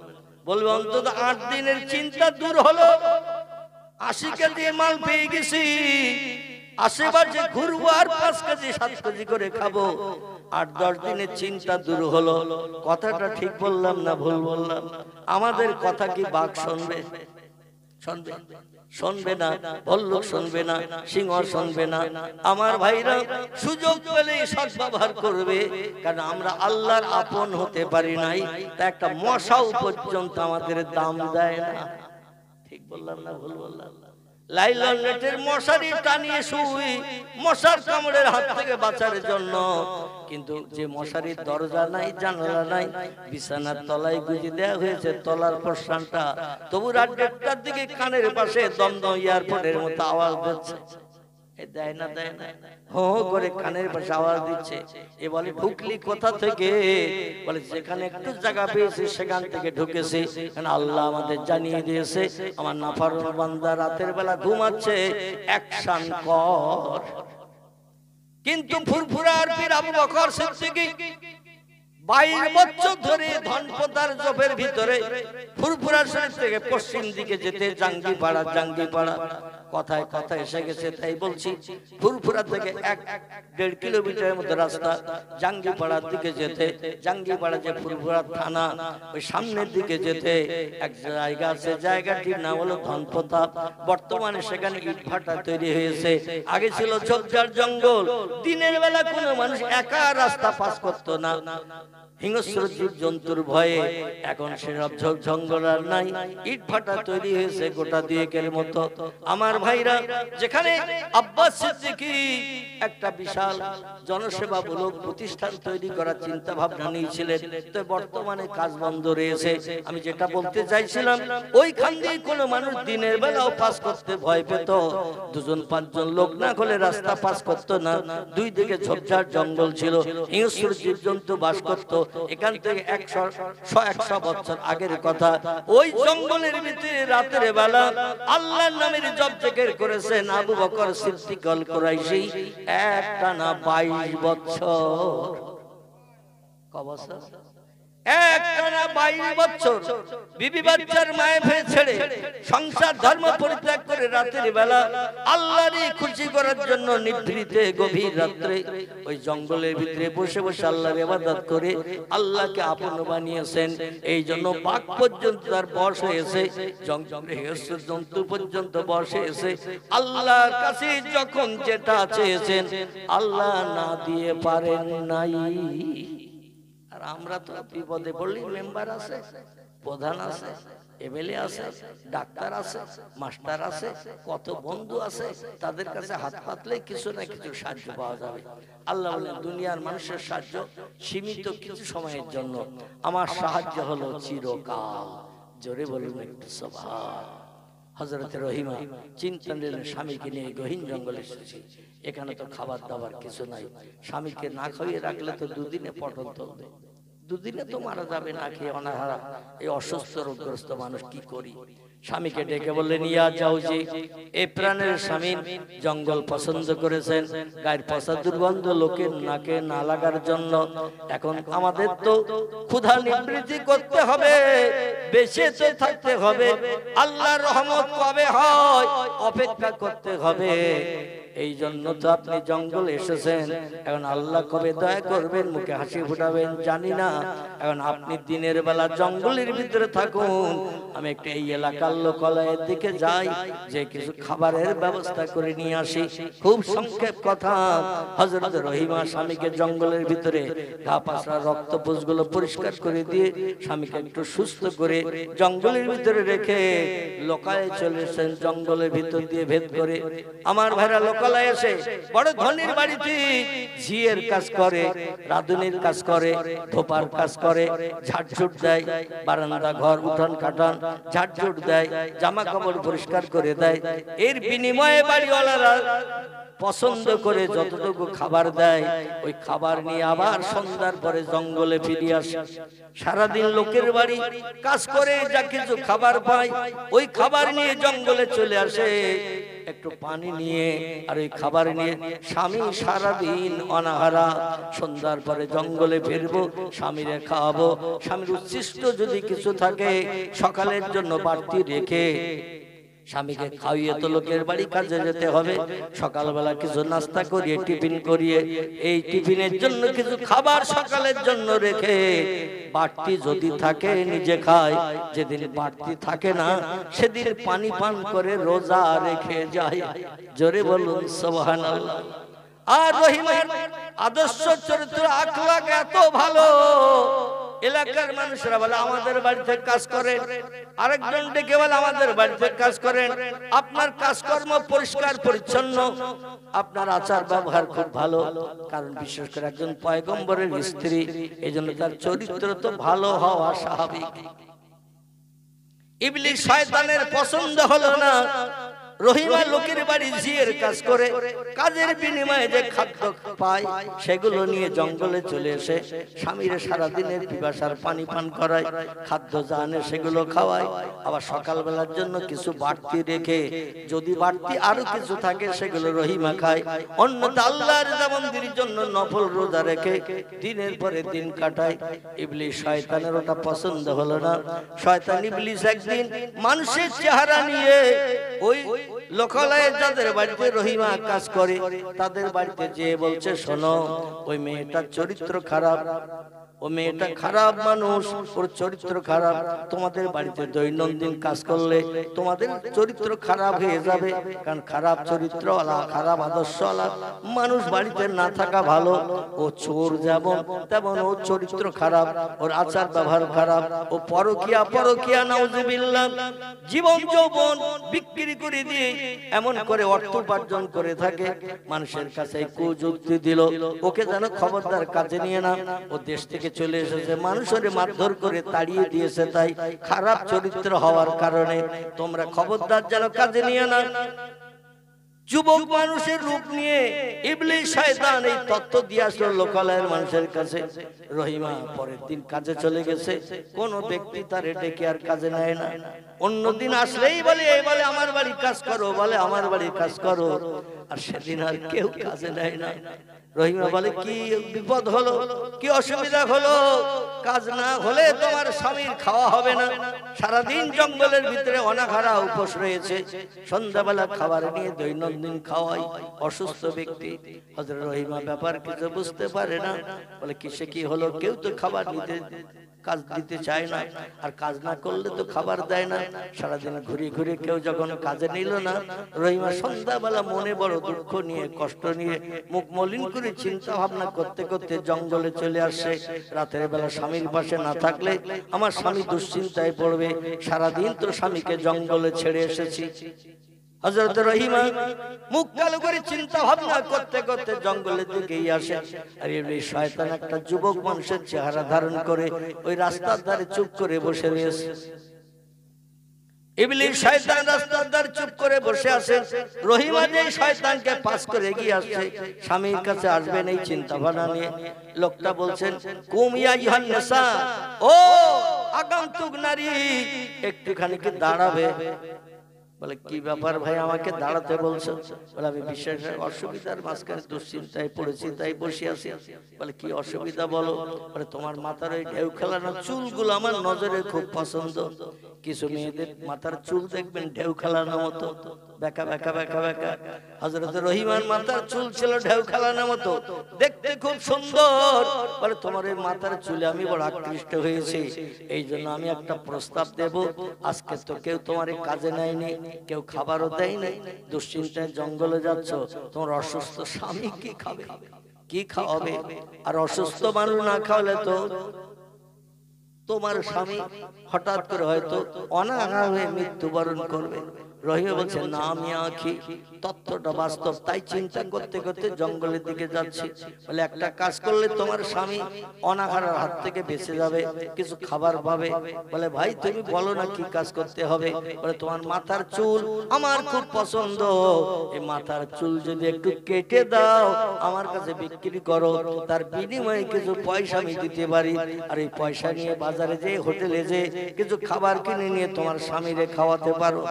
বলবে অন্তত 8 দিনের চিন্তা দূর হলো, 80 কেজি মাল পেয়ে গেছি, আশেপাশে ঘুরবো আর 5 কেজি 7 কেজি করে খাবো। 8-10 দিনের চিন্তা দূর হলো। কথাটা ঠিক বললাম না ভুল বললাম? আমাদের কথা কি বাঘ শুনবে? শুনবে? শুনবে না। ভল্লুক শুনবে না, সিংহ শুনবে না। আমার ভাইরা সুযোগ পেলে সদ্ব্যবহার করবে, কারণ আমরা আল্লাহর আপন হতে পারি নাই। তা একটা মশাও পর্যন্ত আমাদের দাম দেয় না। ঠিক বললাম না ভুল বললাম? লাইলন নেটের মশারি টানিয়ে শুই মশার কামড়ের হাত থেকে বাঁচার জন্য, কিন্তু যে মশারির দরজা নাই, জানালা নাই, বিছানার তলায় গুঁজে দেওয়া হয়েছে তলার প্রশ্নটা, তবু রাত 1:30টার দিকে কানের পাশে দমদম এয়ারপোর্টের মতো আওয়াজ দিচ্ছে। দেয় না, দেয় না, হো করে কানের পাশে আওয়াজ দিচ্ছে। এ বলে ঢুকলি কোথা থেকে? বলে যেখানে একটু জায়গা পেয়েছে সেখান থেকে ঢুকেছে। কারণ আল্লাহ আমাদের জানিয়ে দিয়েছে, আমার নাফরমান বান্দা রাতের বেলা ঘুমাচ্ছে, অ্যাকশন কর। কিন্তু ফুরফুরার পীর আবু বকর সিদ্দিক 22 বছর ধরে ধনপতার জপের ভিতরে ফুরফুরা শরীফ থেকে পশ্চিম দিকে যেতে জাঙ্গিপাড়া কথায় কথা এসে গেছে, তাই বলছি। ফুরফুরা থেকে 1-1.5 কিলোমিটারের মধ্যে রাস্তা। জাঙ্গিপাড়ার দিকে যেতে, জাঙ্গিপাড়া যে ফুরফুরা থানা, ওই সামনের দিকে যেতে এক জায়গা আছে, জায়গাটির নাম হলো ধনপতা। বর্তমানে সেখানে ইটভাটা তৈরি হয়েছে। আগে ছিল ঝোপঝাড় জঙ্গল। দিনের বেলা কোনো মানুষ একা রাস্তা পাস করতো না, হিংস্র জীব জন্তুর ভয়ে। এখন সেসব ঝোপ জঙ্গল আর নাই, ইটভাটা তৈরি হয়েছে গোটা 2 মতো। আমার ভাইরা, যেখানে আব্বাস সিদ্দিকী একটা বিশাল জনসেবামূলক প্রতিষ্ঠান তৈরি করার চিন্তা ভাবনা নিয়েছিলেন, তো বর্তমানে কাজ বন্ধ রয়েছে। আমি যেটা বলতে চাইছিলাম, ওইখান দিয়ে কোনো মানুষ দিনের বেলাও পাস করতে ভয় পেত। 2-5 লোক না হলে রাস্তা পাস করতো না। 2 দিকে ঝোপঝাড় জঙ্গল ছিল, হিংস্র জীব জন্তু বাস করতো। এখান থেকে 100 বছর আগের কথা। ওই জঙ্গলের ভিতরে রাতের বেলা আল্লাহর নামের জপ জিকির করেছেন আবু বকর সিদ্দিক আল কুরাইশি, একটানা 22 বছর। ক বছর? একটানা 22 বছর বিবি বাচ্চার মায়ে ফেলে ছেড়ে সংসার ধর্ম পরিত্যাগ করে রাতের বেলা আল্লাহরই খুশি করার জন্য নিভৃতে গভীর রাত্রে ওই জঙ্গলের ভিতরে বসে বসে আল্লাহর ইবাদত করে আল্লাহকে আপন বানিয়েছেন। এই জন্য বাঘ পর্যন্ত তার বশ হয়েছে, জঙ্গলে হিংস্র জন্তু পর্যন্ত বশ হয়েছে। আল্লাহর কাছে যখন যেটা চেয়েছেন আল্লাহ না দিয়ে পারেন নাই। আর আমরা তো বিপদে পড়লেই মেম্বার আছে, প্রধান আছে, এমএলএ আছে, ডাক্তার আছে, মাস্টার আছে, কত বন্ধু আছে, তাদের কাছে হাত পাতলে কিছু না কিছু সাহায্য পাওয়া যাবে। আল্লাহ বলেন, দুনিয়ার মানুষের সাহায্য সীমিত কিছু সময়ের জন্য, আমার সাহায্য হলো চিরকাল। জোরে বলুন একটু সুবহান। হযরত রহিমা চিন্তা নিলেন, স্বামীকে নিয়ে গহীন জঙ্গলে এসেছি, এখানে তো খাবার দাবার কিছু নাই, স্বামীকে না খাইয়ে রাখলে তো 2 দিনে পটল তুলবে, 2 দিনে তো মারা যাবে না খেয়ে অনাহারা। এই অসুস্থ রোগগ্রস্ত মানুষ কি করি? স্বামীকে ডেকে বললেন, ইয়া যাও যে এই প্রাণের স্বামী জঙ্গল পছন্দ করেছেন, গায়ের পচা দুর্গন্ধ লোকের নাকে না লাগার জন্য। এখন আমাদের তো ক্ষুধা নিবৃত্তি করতে হবে, বেঁচে তো থাকতে হবে, আল্লাহর রহমত কবে হয় অপেক্ষা করতে হবে। এই জন্য তো আপনি জঙ্গলে এসেছেন। এখন আল্লাহ কবে দয়া করবেন, মুখে হাসি ফুটাবেন জানি না। এখন আপনি দিনের বেলা জঙ্গলের ভিতরে থাকুন, আমি একটা এই এলাকার লোকালয়ের দিকে যাই, যে কিছু খাবারের ব্যবস্থা করে নিয়ে আসি। খুব সংক্ষেপ কথা, হযরত রহিমা স্বামীকে জঙ্গলের ভিতরে ঘা পাশা রক্তপুষ গুলো পরিষ্কার করে দিয়ে স্বামীকে একটু সুস্থ করে জঙ্গলের ভিতরে রেখে লোকালয়ে চলেছেন। জঙ্গলের ভিতর দিয়ে ভেদ করে আমার ভাইরা লোকালয়ে এসে বড় ধনীর বাড়িতে ঝিয়ের কাজ করে, রাঁধুনির কাজ করে, ধোপার কাজ করে, ঝাড়ঝুট দেয়, বারান্দা ঘর উঠান কাটান ঝাড়ঝুট দেয়, জামা কাপড় পরিষ্কার করে দেয়। এর বিনিময়ে বাড়িওয়ালারা পছন্দ করে যতটুকু খাবার দেয়, ওই খাবার নিয়ে আবার সন্ধ্যার পরে জঙ্গলে ফিরে আসে। সারাদিন লোকের বাড়ি কাজ করে যা কিছু খাবার পায়, ওই খাবার নিয়ে জঙ্গলে চলে আসে একটু পানি নিয়ে আর ওই খাবার নিয়ে। স্বামী সারাদিন অনাহারা, সন্ধ্যার পরে জঙ্গলে ফিরবো, স্বামীরে খাওয়াবো, স্বামীর উচ্ছিষ্ট যদি কিছু থাকে সকালের জন্য বাড়তি রেখে স্বামীকে খাইয়ে তো লোকের বাড়ি কাজে যেতে হবে, সকালবেলা কিছু নাস্তা করিয়ে টিফিন করিয়ে এই টিফিনের জন্য কিছু খাবার সকালের জন্য রেখে বাড়তি যদি থাকে নিজে খায়, যেদিন বাড়তি থাকে না সেদিন পানি পান করে রোজা রেখে যায়। জোরে বলুন সুবহানাল্লাহ। আর রহিমার আদর্শ চরিত্র আখলাক এত ভালো, এলাকার মানুষরা বলে আমাদের বাড়িতে কাজ করেন, আরেকজন ডেকে বলে আমাদের বাড়িতে কাজ করেন, আপনার কাজকর্ম পরিষ্কার পরিচ্ছন্ন, আপনার আচার ব্যবহার খুব ভালো। কারণ বিশেষ করে একজন পয়গম্বরের স্ত্রী, এই জন্য তার চরিত্র তো ভালো হওয়া স্বাভাবিক। ইবলিস শয়তানের পছন্দ হলো না রহিমা লোকের বাড়ি জিয়ের কাজ করে, কাজের বিনিময়ে যে খাদ্য পায় সেগুলো নিয়ে জঙ্গলে চলে এসে স্বামীর সারাদিনের পিপাসার পানি পান করায়, খাদ্য জানে সেগুলো খাওয়ায়, আবার সকালবেলার জন্য কিছু বাড়তি রেখে যদি বাড়তি আরো কিছু থাকে সেগুলো রহিমা খায়। অন্যথা আল্লাহর মন্দিরের জন্য নফল রোজা রেখে দিনের পরে দিন কাটায়। ইবলিস শয়তানের ওটা পছন্দ হলো না। শয়তান ইবলিস একদিন মানুষের চেহারা নিয়ে ওই লোকালয়ে যাদের বাড়িতে রহিমা কাজ করে তাদের বাড়িতে যেয়ে বলছে, শোনো ওই মেয়েটার চরিত্র খারাপ, ও মেয়েটা খারাপ মানুষ, ওর চরিত্র খারাপ, তোমাদের বাড়িতে দৈনন্দিন কাজ করলে তোমাদের চরিত্র খারাপ হয়ে যাবে। কারণ খারাপ চরিত্র আলা, খারাপ আদর্শ আলা মানুষ বাড়িতে না থাকা ভালো। ও চোর যেমন তেমন ওর চরিত্র খারাপ, ওর আচার ব্যবহার খারাপ, ও পরকিয়া নাউজুবিল্লাহ, জীবন যৌবন বিক্রি করে দিয়ে এমন করে অর্থ উপার্জন করে থাকে। মানুষের কাছে কুযুক্তি দিল ওকে যেন খবরদার কাজে নিয়ে না। ও দেশ থেকে চলে এসেছে, মানুষের মারধর করে তাড়িয়ে দিয়েছে, তাই খারাপ চরিত্র হওয়ার কারণে তোমরা খবরদার যেন কাজে নিয়ে না। যুবক মানুষের রূপ নিয়ে ইবলিস শয়তান এই তত্ত্ব দিয়ে আসলো লোকালয়ের মানুষের কাছে। রহিমা পরের দিন কাজে চলে গেছে, কোন ব্যক্তি তার ডেকে আর কাজে নেয় না। অন্যদিন আসলেই বলে এই বলে আমার বাড়ি কাজ করো, বলে আমার বাড়ি কাজ করো, আর সেদিন আর কেউ কাজে নেয় না। রহিমা বলে কি বিপদ হলো, কি অসুবিধা হলো? কাজ না হলে তোমার স্বামীর খাওয়া হবে না, সারাদিন জঙ্গলের ভিতরে অনাহারা উপোস রয়েছে, সন্ধ্যাবেলা খাবার নিয়ে দৈনন্দিন খাওয়াই অসুস্থ ব্যক্তি। হযরত রহিমা ব্যাপার কিছু বুঝতে পারে না, বলে কিসে কি হলো, কেউ তো খাবার নিতে কাজ দিতে চায় না, আর কাজ না করলে তো খাবার দেয় না। সারাদিন ঘুরে ঘুরে কেউ যখন কাজে নিল না, রহিমা সন্ধ্যাবেলা মনে বড় দুঃখ নিয়ে কষ্ট নিয়ে মুখ মলিন করে চিন্তা ভাবনা করতে করতে জঙ্গলে চলে আসে। রাতের বেলা স্বামীর পাশে না থাকলে আমার স্বামী দুশ্চিন্তায় পড়বে, সারাদিন তো স্বামীকে জঙ্গলে ছেড়ে এসেছি। হযরত রহিমা মুখ কালো করে চিন্তা ভাবনা করতে করতে জঙ্গলের দিকেই আসে। আর এই শয়তান একটা যুবক মানুষের চেহারা ধারণ করে ওই রাস্তার ধারে চুপ করে বসে রয়েছে। ইবলিস শয়তান রাস্তার ধারে চুপ করে বসে আছে। রহিমা যে শয়তানকে পাস করে এগিয়ে আসছে, স্বামীর কাছে আসবেন এই চিন্তা ভাবনা নিয়ে। লোকটা বলছেন, কুম ইয়া আইয়ুহান নিসা, ও আগন্তুক নারী একটুখানি কি দাঁড়াবে? বলে কি ব্যাপার ভাই, আমাকে দাঁড়াতে বলছো? বলে আমি বিশেষ অসুবিধার মাঝখানে দুশ্চিন্তায় পড়েছি, তাই বসে আছি। বলে কি অসুবিধা বলো? বলে তোমার মাথার ওই ঢেউ খেলানো চুলগুলো আমার নজরে খুব পছন্দ। কিছু মেয়েদের মাথার চুল দেখবেন ঢেউ খেলানোর মতো, বেকা বেকা বেকা বেকা। হযরত রহিমার মাথার চুল ছিল ঢেউ খেলানোর মতো, দেখতে খুব সুন্দর। বলে তোমার এই মাথার চুলে আমি বড় আকৃষ্ট হয়েছি, এই জন্য আমি একটা প্রস্তাব দেব। আজকে তো কেউ তোমার কাজে নেয়নি, কেউ খাবারও দেয়নি, দুশ্চিন্তায় জঙ্গলে যাচ্ছ, তোমার অসুস্থ স্বামী কি খাবে, কি খাওয়াবে? আর অসুস্থ মানুষ না খাওয়ালে তো তোমার স্বামী হঠাৎ করে হয়তো অনাহার হয়ে মৃত্যুবরণ করবে। রহিমা বলছে না আমি আঁখি, তথ্যটা বাস্তব, তাই চিন্তা করতে করতে জঙ্গলের দিকে যাচ্ছি। বলে একটা কাজ করলে তোমার স্বামী অনাহারের হাত থেকে বেঁচে যাবে, কিছু খাবার পাবে। বলে ভাই তুমি বলো না কি কাজ করতে হবে? বলে তোমার মাথার চুল আমার খুব পছন্দ, এই মাথার চুল যদি একটু কেটে দাও আমার কাছে বিক্রি করো, তার বিনিময়ে কিছু পয়সা আমি দিতে পারি, আর এই পয়সা নিয়ে বাজারে যে হোটেলে যে কিছু খাবার কিনে নিয়ে তোমার স্বামীরে খাওয়াতে পারো।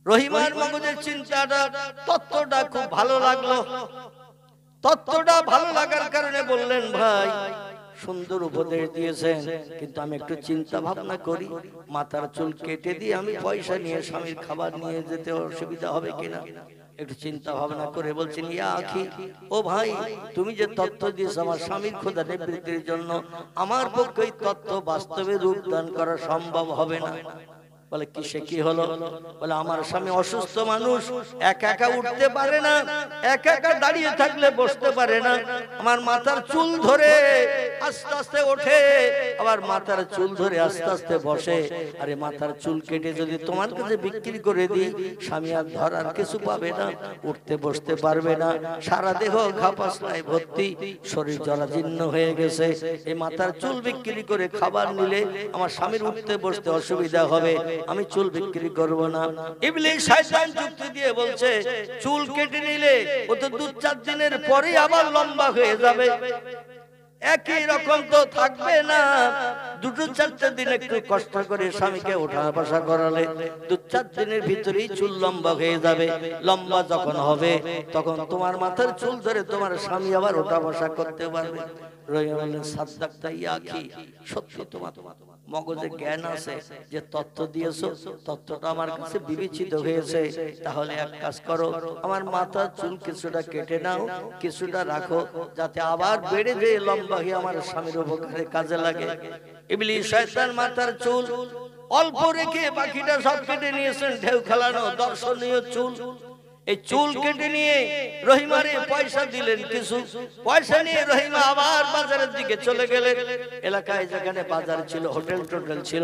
রহিমার মগজের চিন্তাটা, তত্ত্বটা খুব ভালো লাগলো। তত্ত্বটা ভালো লাগার কারণে বললেন ভাই সুন্দর উপদেশ দিয়েছেন, কিন্তু আমি একটু চিন্তা ভাবনা করি, মাথার চুল কেটে দিয়ে আমি পয়সা নিয়ে স্বামীর খাবার নিয়ে যেতে অসুবিধা হবে কিনা। একটু চিন্তা ভাবনা করে বলছেন, ইয়া আখি, ও ভাই, তুমি যে তত্ত্ব দিয়েছো আমার স্বামীর ক্ষুধা নিবৃত্তির জন্য, আমার পক্ষে এই তত্ত্ব বাস্তবে রূপদান করা সম্ভব হবে না। বলে কিসে কি হলো? বলে আমার স্বামী অসুস্থ মানুষ, একা একা উঠতে পারে না, একা একা দাঁড়িয়ে থাকলে বসতে পারে না, আমার মাথার চুল ধরে আস্তে আস্তে ওঠে, আবার মাথার চুল ধরে আস্তে আস্তে বসে। আরে মাথার চুল কেটে যদি তোমার কাছে বিক্রি করে দিই, স্বামী আর ধরার কিছু পাবে না, উঠতে বসতে পারবে না, সারা দেহ ঘাপাসনায় ভর্তি, শরীর জরাজীর্ণ হয়ে গেছে। এই মাথার চুল বিক্রি করে খাবার নিলে আমার স্বামীর উঠতে বসতে অসুবিধা হবে, আমি চুল বিক্রি করব না। ইবলিস শয়তান যুক্তি দিয়ে বলছে, চুল কেটে নিলে ও তো 2-4 দিনের পরে আবার লম্বা হয়ে যাবে, একই রকম তো থাকবে না। 2-4 দিন একটু কষ্ট করে স্বামীকে ওঠা বসা করালে 2-4 দিনের ভিতরেই চুল লম্বা হয়ে যাবে। লম্বা যখন হবে তখন তোমার মাথার চুল ধরে তোমার স্বামী আবার ওঠা বসা করতে পারবে। রহিমা বললেন, সাদ্দাকতা ইয়া আখি, সত্যি তোমার মগজে জ্ঞান আছে, যে তত্ত্ব দিয়েছো তত্ত্বটা আমার কাছে বিবেচিত হয়েছে। তাহলে এক কাজ করো, আমার মাথার চুল কিছুটা কেটে নাও, কিছুটা রাখো, যাতে আবার বেড়ে যেয়ে লম্বা হয়ে আমার স্বামীর উপকারে কাজে লাগে। ইবলিস শয়তান মাথার চুল অল্প রেখে বাকিটা সব কেটে নিয়েছেন, ঢেউ খেলানো দর্শনীয় চুল। এই চুল কেটে নিয়ে রহিমারে পয়সা দিলেন কিছু, পয়সা নিয়ে রহিমা আবার বাজারের দিকে চলে গেলেন। এলাকায় যেখানে বাজার ছিল, হোটেল টোটেল ছিল,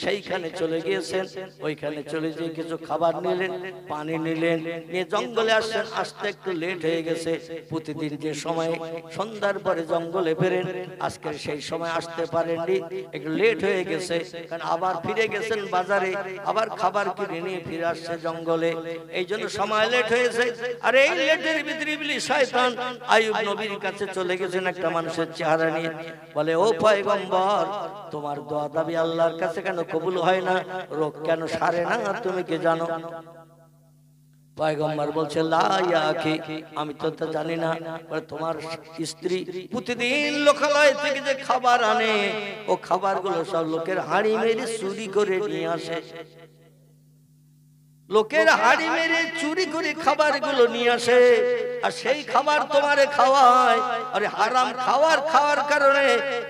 সেইখানে চলে গিয়েছেন। ওইখানে চলে গিয়ে কিছু খাবার নিলেন, পানি নিলেন, নিয়ে জঙ্গলে আসছেন। আসতে একটু লেট হয়ে গেছে। প্রতিদিন যে সময় সন্ধ্যার পরে জঙ্গলে ফেরেন, আজকে সেই সময় আসতে পারেননি, একটু লেট হয়ে গেছে, কারণ আবার ফিরে গেছেন বাজারে, আবার খাবার কিনে নিয়ে ফিরে আসছে জঙ্গলে, এই জন্য সময় লেট হয়েছে। আর এই লেটের ভিতরে ইবলিস শয়তান আইয়ুব নবীর কাছে চলে গেছেন একটা মানুষের চেহারা নিয়ে। বলে, ও পয়গম্বর, তোমার দোয়া দাবি আল্লাহর কাছে কেন কবুল হয় না, রোগ কেন সারে না, তুমি কি জানো? পয়গম্বর বলছে, লা ইয়া আখি, আমি তো তা জানি না। বলে, তোমার স্ত্রী প্রতিদিন লোকালয় থেকে যে খাবার আনে, ও খাবারগুলো সব লোকের হাড়ি মেরে চুরি করে নিয়ে আসে। লোকের হাড়ি মেরে চুরি করে খাবারগুলো নিয়ে আসে, আর সেই খাবার তোমারে খাওয়ায়। আরে হারাম খাওয়ার কারণে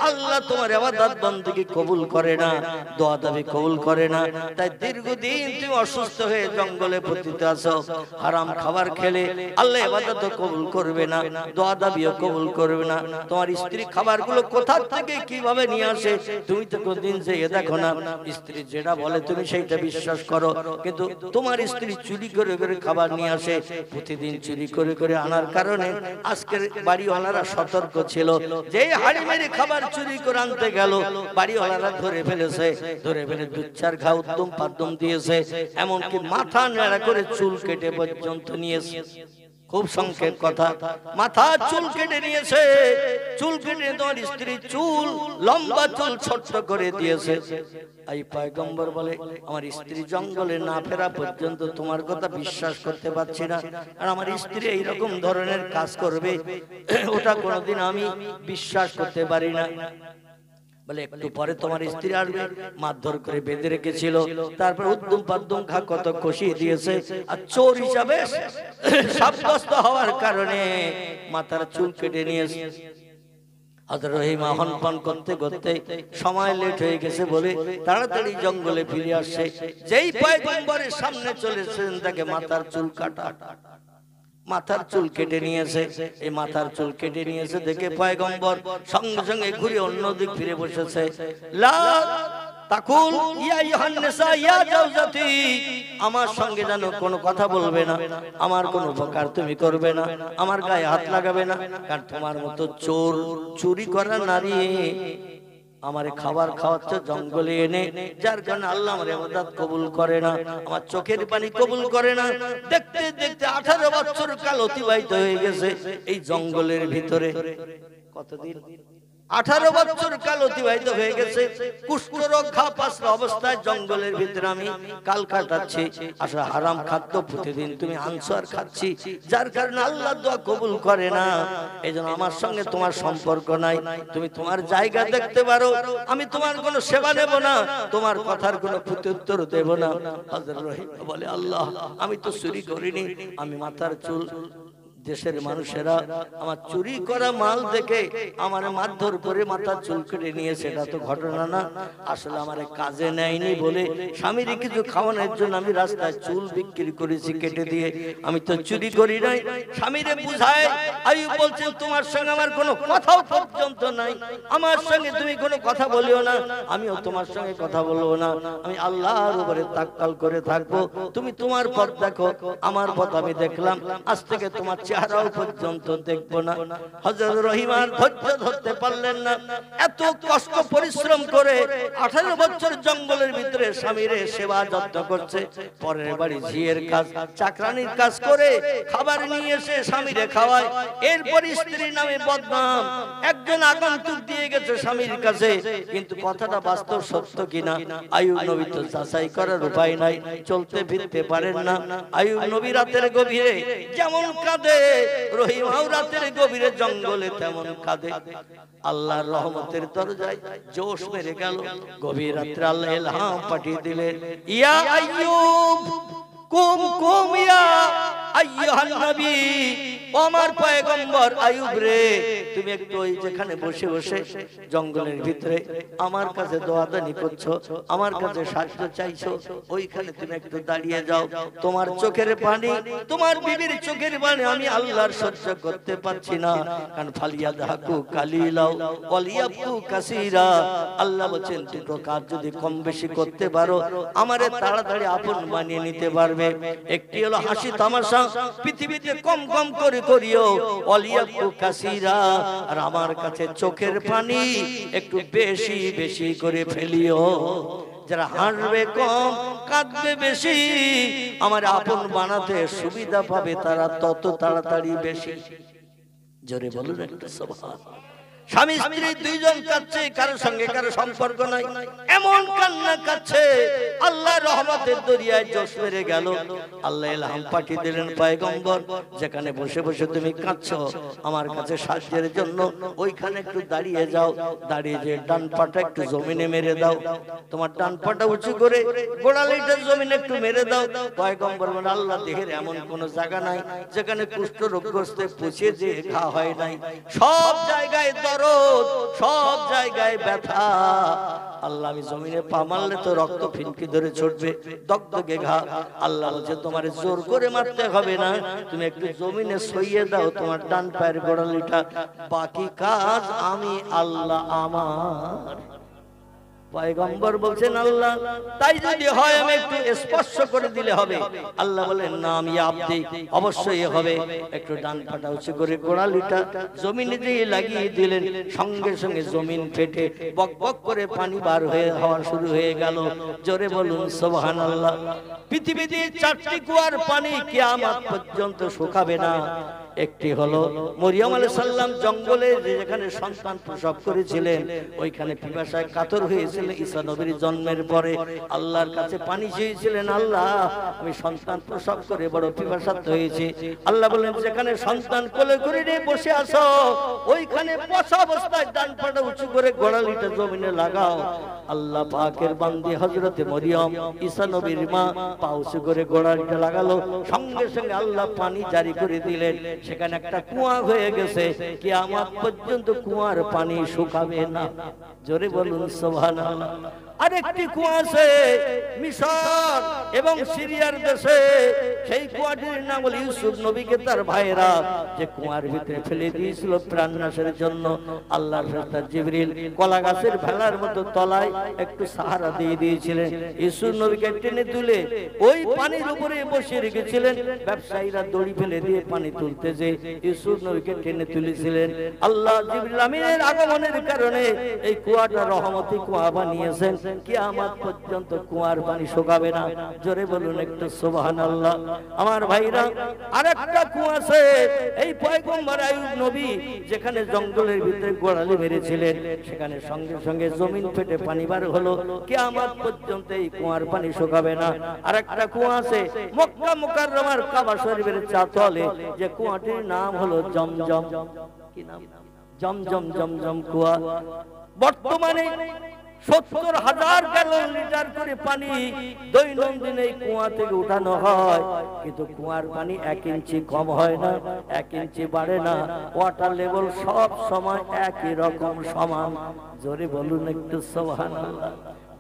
আল্লাহ তোমার ইবাদত বندگی কবুল করে না, দোয়া দাবি কবুল করে না। তাই দীর্ঘদিন তুমি অসুস্থ হয়ে জঙ্গলে পতিত আছো। হারাম খাবার খেলে আল্লাহ ইবাদত কবুল করবে না, দোয়া দাবিও কবুল করবে না। তোমার স্ত্রী খাবারগুলো কোথা থেকে কিভাবে নিয়ে আসে তুমি তো কোনদিন যেয়ে দেখো না। স্ত্রী যেটা বলে তুমি সেইটা বিশ্বাস করো, কিন্তু তোমার স্ত্রী চুরি করে করে খাবার নিয়ে আসে। প্রতিদিন চুরি করে করে আনার কারণে আজকের বাড়িওয়ালারা সতর্ক ছিল, যে হাড়ি মেরে খাবার চুরি করে আনতে গেল, বাড়িওয়ালারা ধরে ফেলেছে। ধরে ফেলে 2-4 ঘা উদ্যম পাদ্যম দিয়েছে, এমনকি মাথা নেড়া করে চুল কেটে পর্যন্ত নিয়েছে। খুব সংক্ষেপ কথা, মাথা চুল কেটে নিয়েছে। চুল কেটে তোমার স্ত্রী চুল লম্বা চুল ছোট করে দিয়েছে। এই পয়গম্বর বলে, আমার স্ত্রী জঙ্গলে না ফেরা পর্যন্ত তোমার কথা বিশ্বাস করতে পারছি না। আর আমার স্ত্রী এইরকম ধরনের কাজ করবে, ওটা কোনোদিন আমি বিশ্বাস করতে পারি না। বলে, একটু পরে তোমার স্ত্রী আসবে, মারধর করে বেঁধে রেখেছিল, তারপর উদ্যম পাদ্যম খা কত কষিয়ে দিয়েছে। আর চোর হিসাবে সাব্যস্ত হওয়ার কারণে মাথার চুল কেটে নিয়েছে। হযরত রহিমা হনপান করতে করতে সময় লেট হয়ে গেছে বলে তাড়াতাড়ি জঙ্গলে ফিরে আসছে। যেই পয়গম্বরের সামনে চলেছেন, তাকে মাথার চুল কাটা, মাথার চুল কেটে নিয়েছে। এই মাথার চুল কেটে নিয়েছে দেখে পয়গম্বর সঙ্গে সঙ্গে ঘুরে অন্যদিক ফিরে বসেছে। লা তাকুল ইয়া আইয়ুহান নিসা ইয়া জাওজাতি, আমার সঙ্গে যেন কোনো কথা বলবে না, আমার কোনো উপকার তুমি করবে না, আমার গায়ে হাত লাগাবে না, কারণ তোমার মতো চোর চুরি করা নারী আমারে খাবার খাওয়াচ্ছে জঙ্গলে এনে, যার কারণে আল্লাহ আমার ইবাদত কবুল করে না, আমার চোখের পানি কবুল করে না। দেখতে দেখতে 18 বছর কাল অতিবাহিত হয়ে গেছে এই জঙ্গলের ভিতরে। কতদিন? 18 বছর কাল অতিবাহিত হয়ে গেছে। কুষ্ঠরোগ ঘাপাসরা অবস্থায় জঙ্গলের ভিতরে আমি কাল কাটাচ্ছি। আসলে হারাম খাদ্য প্রতিদিন তুমি আনছো আর খাচ্ছি, যার কারণে আল্লাহ দোয়া কবুল করে না। এইজন্য আমার সঙ্গে তোমার সম্পর্ক নাই। তুমি তোমার জায়গা দেখতে পারো, আমি তোমার কোনো সেবা নেব না, তোমার কথার কোনো প্রত্যুত্তর দেব না। হযরত রহিম বলে, আল্লাহ আমি তো চুরি করিনি, আমি মাথার চুল, দেশের মানুষেরা আমার চুরি করা মাল দেখে আমার মারধর করে মাথার চুল কেটে নিয়ে, সেটা তো ঘটনা না। আসলে আমার কাজে নেয়নি বলে স্বামীর কিছু খাওয়ানোর জন্য আমি রাস্তায় চুল বিক্রি করেছি কেটে দিয়ে, আমি তো চুরি করি নাই। স্বামীরে বুঝায় আইয়ুব বলছেন, তোমার সঙ্গে আমার কোনো কথাও পর্যন্ত নাই, আমার সঙ্গে তুমি কোনো কথা বলিও না, আমিও তোমার সঙ্গে কথা বলবো না, আমি আল্লাহর উপরে তাওয়াক্কুল করে থাকবো। তুমি তোমার পথ দেখো, আমার পথ আমি দেখলাম, আজ থেকে তোমার চেহারাও পর্যন্ত দেখবো না। হযরত রহিম আর ধৈর্য ধরতে পারলেন না। এত কষ্ট পরিশ্রম করে 18 বছর জঙ্গলের ভিতরে স্বামীর সেবা যত্ন করছে, পরের বাড়ি ঝিয়ের কাজ, চাকরানির কাজ করে খাবার নিয়ে এসে স্বামীরে খাওয়ায়। এরপর স্ত্রীর নামে বদনাম, একজন আগন্তুক দিয়ে গেছে স্বামীর কাছে, কিন্তু কথাটা বাস্তব সত্য কিনা আইয়ুব নবী তো যাচাই করার উপায় নাই, চলতে ফিরতে পারেন না। আইয়ুব নবী রাতের গভীরে যেমন কাঁদে, রহিম রাতের গভীরে জঙ্গলে তেমন কাঁদে। আল্লাহর রহমতের দরজায় জোশ মেরে গেল। গভীর রাত্রে আল্লাহ ইলহাম পাঠিয়ে দিলেন, ইয়া আইয়ুব কুম কুম ইয়া আইয়ুহান নবী, ও আমার পয়গম্বর আইয়ুব রে, তুমি একটু ওই যেখানে বসে বসে জঙ্গলের ভিতরে আমার কাছে দোয়াদানি করছো, আমার কাছে সাহায্য চাইছো, ওইখানে তুমি একটু দাঁড়িয়ে যাও। তোমার চোখের পানি, তোমার বিবির চোখের পানি আমি আল্লাহর সহ্য করতে পারছি না, কারণ ফালিয়াদহাকু কালিলাও ওয়ালিয়াবকু কাসীরা। আল্লাহ বলেন দুটো কাজ যদি কম বেশি করতে পারো, আমারে তাড়াতাড়ি আপন বানিয়ে নিতে পারবে। একটি হলো হাসি তামাশা, পৃথিবীতে কম কম করে করিও, ওয়ালিয়াবকু কাসীরা, আর আমার কাছে চোখের পানি একটু বেশি বেশি করে ফেলিও। যারা হাসবে কম, কাঁদবে বেশি, আমার আপন বানাতে সুবিধা পাবে তারা তত তাড়াতাড়ি বেশি। জোরে বলুন একটা সুবহানাল্লাহ। স্বামী স্ত্রী দুইজন কাঁদছে, কারোর সঙ্গে কারো সম্পর্ক নাই, এমন কান্না কাঁদছে, আল্লাহর রহমতের দরিয়ায় জোশ মেরে গেল। আল্লাহ ইলহাম পাঠিয়ে দিলেন, পয়গম্বর যেখানে বসে বসে তুমি কাঁদছো আমার কাছে সাহায্যের জন্য, ওইখানে একটু দাঁড়িয়ে যাও, দাঁড়িয়ে যে ডান পাটা একটু জমিনে মেরে দাও, তোমার ডান পাটা উঁচু করে গোড়ালিটা জমিনে একটু মেরে দাও। পয়গম্বর বলেন, আল্লাহ দেহের এমন কোন জায়গা নাই যেখানে কুষ্ঠরোগগ্রস্তে পুষে যে ঘা হয় নাই, সব জায়গায় দরদ, সব জায়গায় ব্যথা। আল্লাহ আমি জমিনে পা মারলে তো রক্ত ফিনকি ধরে ছুটবে, দগদগে ঘা। আল্লাহ বলছে তোমার জোর করে মারতে হবে না, তুমি একটু জমিনে সইয়ে দাও তোমার ডান পায়ের গোড়ালিটা, বাকি কাজ আমি আল্লাহ আমার। পয়গম্বর বলছেন, আল্লাহ তাই যদি হয় আমি একটু স্পর্শ করে দিলে হবে। আল্লাহ বলেন, না আমি আপনি অবশ্যই হবে। একটু ডান পাটা উঁচু করে গোড়ালিটা জমিনে দিয়ে লাগিয়ে দিলেন, সঙ্গে সঙ্গে জমিন ফেটে বক বক করে পানি বার হয়ে হওয়া শুরু হয়ে গেল। জোরে বলুন সুবহানাল্লাহ। পৃথিবীতে 4টি কুয়ার পানি কিয়ামত পর্যন্ত শুকাবে না। একটি হলো মরিয়ম আলাইহিস সালাম জঙ্গলে যেখানে সন্তান প্রসব করেছিলেন, ওইখানে পিপাসায় কাতর হয়েছিলেন। ঈসা নবীর জন্মের পরে আল্লাহর কাছে পানি চেয়েছিলেন, আল্লাহ আমি সন্তান প্রসব করে বড় পিপাসার্ত হয়েছি। আল্লাহ বলেন, যেখানে সন্তান কোলে করে নিয়ে বসে আছো ওইখানে বসা অবস্থায় ডান পাটা উঁচু করে গোড়ালিটা জমিনে লাগাও। আল্লাহ পাকের বান্দি হযরতে মরিয়ম ঈসা নবীর মা পা উঁচু করে গোড়ালিটা লাগালো, সঙ্গে সঙ্গে আল্লাহ পানি জারি করে দিলেন। সেখানে একটা কুয়া হয়ে গেছে, কিয়ামত পর্যন্ত কুয়ার পানি শুকাবে না। জোরে বলুন সুবহানাল্লাহ। আরেকটি কুয়া আছে মিশর এবং সিরিয়ার দেশে, সেই কুয়াটির নাম হল ইউসুফ নবীকে তার ভাইরা যে কুয়ার ভিতরে ফেলে দিয়েছিল প্রাণনাশের জন্য। আল্লাহর ফেরেশতা জিবরিল কলা গাছের ভেলার মতো তলায় একটু সাহারা দিয়ে দিয়েছিলেন, ইউসুফ নবীকে টেনে তুলে ওই পানির উপরে বসিয়ে রেখেছিলেন। ব্যবসায়ীরা দড়ি ফেলে দিয়ে পানি তুলতে যে ইউসুফ নবীকে টেনে তুলেছিলেন। আল্লাহ জিবরিল আমিনের আগমনের কারণে এই কুয়াটা রহমতি কুয়া বানিয়েছেন। কিয়ামত পর্যন্ত কুয়ার পানি শুকাবে না। জোরে বলুন একটু সুবহানাল্লাহ। আমার ভাইরা, আরেকটা কুয়া আছে, এই পয়গম্বর আইয়ুব নবী যেখানে জঙ্গলের ভিতরে গোড়ালি মেরেছিলেন, সেখানে সঙ্গে সঙ্গে জমিন ফেটে পানি বার হলো। কিয়ামত পর্যন্ত এই কুয়ার পানি শুকাবে না। আরেকটা কুয়া আছে মক্কা মুকাররমার কাবা শরীফের চারতলে, যে কুয়াটির নাম হলো জমজম। কি নাম? জমজম। জমজম কুয়া। বর্তমানে 70,000 গ্যালন লিটার করে পানি দৈনন্দিন এই কুয়া থেকে উঠানো হয়, কিন্তু কুয়ার পানি 1 ইঞ্চি কম হয় না, 1 ইঞ্চি বাড়ে না। ওয়াটার লেভেল সব সময় একই রকম সমান। জোরে বলুন একটু সুবহানাল্লাহ।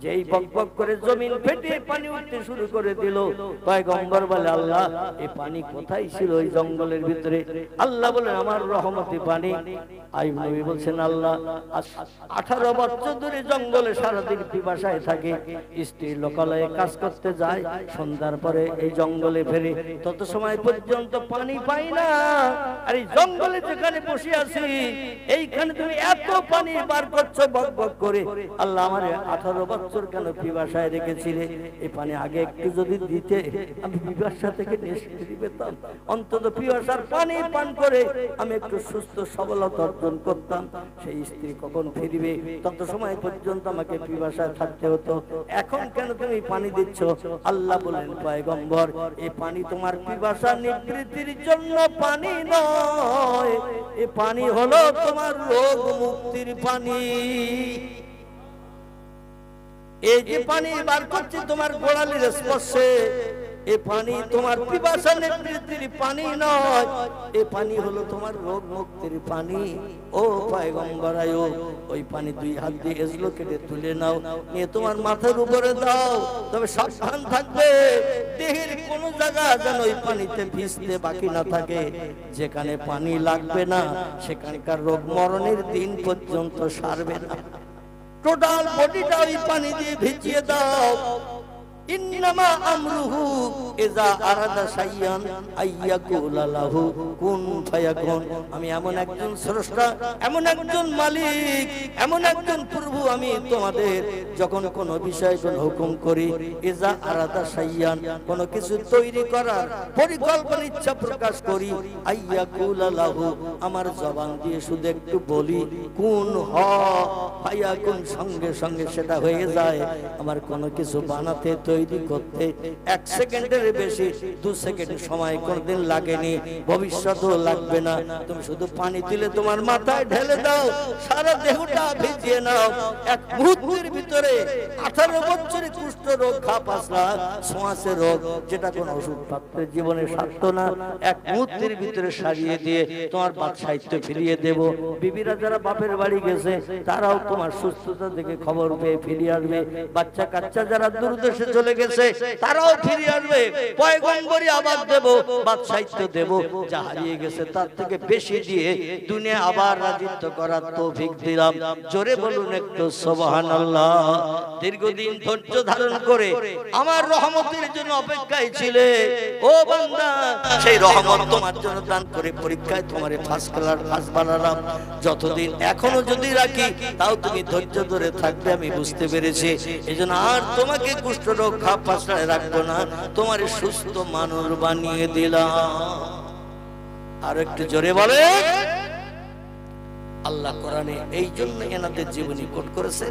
যেই বকবক করে জমিন ফেটে পানি উঠতে শুরু করে দিল, পয়গম্বর বলে আল্লাহ এই পানি কোথায় ছিল ওই জঙ্গলের ভিতরে? আল্লাহ বলেন আমার রহমতি পানি। আইয়ুব নবী বলছেন আল্লাহ 18 বছর ধরে জঙ্গলে সারাদিন পিপাসায় থাকে, স্ত্রী লোকালয়ে কাজ করতে যায়, সন্ধ্যার পরে এই জঙ্গলে ফেরে, তত সময় পর্যন্ত পানি পাই না। আর এই জঙ্গলে যেখানে বসে আছি এইখানে তুমি এত পানি বার করছো বকবক করে। আল্লাহ আমারে 18 বছর কেন পিপাসায় রেখেছিলে? এই পানি আগে একটু যদি দিতে আমি পিপাসা থেকে নিষ্কৃতি পেতাম, অন্তত পিপাসার পানি পান করে আমি একটু সুস্থ সবলতা অর্জন করতাম। সেই স্ত্রী কখন ফিরবে তত সময় পর্যন্ত আমাকে পিপাসায় থাকতে হতো। এখন কেন তুমি পানি দিচ্ছ? আল্লাহ বলেন পয়গম্বর এই পানি তোমার পিপাসা নিবৃত্তির জন্য পানি নয়, এই পানি হলো তোমার রোগ মুক্তির পানি। এই যে পানি বার করছে তোমার গোড়ালির স্পর্শে, এই পানি তোমার পিপাসা নিবৃত্তির পানি নয়, এই পানি হলো তোমার রোগ মুক্তির পানি। ও পয়গম্বর আইয়ুব, ওই পানি 2 হাত দিয়ে এজলো কেটে তুলে নাও, নিয়ে তোমার মাথার উপরে দাও। তবে সাবধান থাকবে দেহের কোন জায়গা যেন ওই পানিতে ভিজতে বাকি না থাকে। যেখানে পানি লাগবে না সেখানকার রোগ মরণের দিন পর্যন্ত সারবে না। টোটাল বডিটা ওই পানি দিয়ে ভিজিয়ে দাও। ইন্নামা আমরুহু ইযা আরাদা শাইয়ান আইয়াকুলা লাহু কুন ফায়াকুন। আমি এমন একজন স্রষ্টা, এমন একজন মালিক, এমন একজন প্রভু, আমি তোমাদের যখন কোন বিষয় কোন হুকুম করি, ইযা আরাদা শাইয়ান কোন কিছু তৈরি করার পরিকল্পনা ইচ্ছা প্রকাশ করি, আইয়াকুলা লাহু আমার জবান দিয়ে শুধু একটু বলি কুন হ ফায়াকুন, সঙ্গে সঙ্গে সেটা হয়ে যায়। আমার কোন কিছু বানাতে তৈরি করতে 1 সেকেন্ডের বেশি 2 সেকেন্ড সময় কোনদিন লাগেনি, ভবিষ্যতেও লাগবে না। তুমি শুধু পানি দিলে তোমার মাথায় ঢেলে দাও, সারা দেহটা ভিজিয়ে নাও, 1 মুহূর্তের ভিতরে 18 বছরে কুষ্ঠ রোগ, খাপাসলা, ছোঁয়াচে রোগ, যেটা কোন ওষুধ পাত্রের জীবনে সারতো না, 1 মুহূর্তের ভিতরে সারিয়ে দিয়ে তোমার বাপ সাহিত্য ফিরিয়ে দেব। বিবিরা যারা বাপের বাড়ি গেছে তারাও তোমার সুস্থতা দেখে খবর পেয়ে ফিরে আসবে। বাচ্চা কাচ্চা যারা দূরদেশে চলে গেছে তারাও ফিরে আসবে। পয়গম্বরই আবার দেব, বাদশাহিত্য দেব, যা হারিয়ে গেছে তার থেকে বেশি দিয়ে দুনিয়া আবার রাজত্ব করার তৌফিক দিলাম। জোরে বলুন একটু সুবহানাল্লাহ। দীর্ঘদিন ধৈর্য ধারণ করে আমার রহমতের জন্য অপেক্ষায় ছিলে, ও বান্দা সেই রহমত তোমার জন্য দান করে পরীক্ষায় তোমারে ফার্স্ট ক্লাস ফার্স্ট বানালাম। যতদিন এখনো যদি রাখি তাও তুমি ধৈর্য ধরে থাকবে, আমি বুঝতে পেরেছি। এজন্য আর তোমাকে কুষ্ঠ রোগ, খাপাসলায় রাখবো না, তোমার সুস্থ মানুষ বানিয়ে দিলাম। আর একটু জোরে বলে আল্লাহ কোরআনে এই জন্য এনাদের জীবনী কোট করেছে,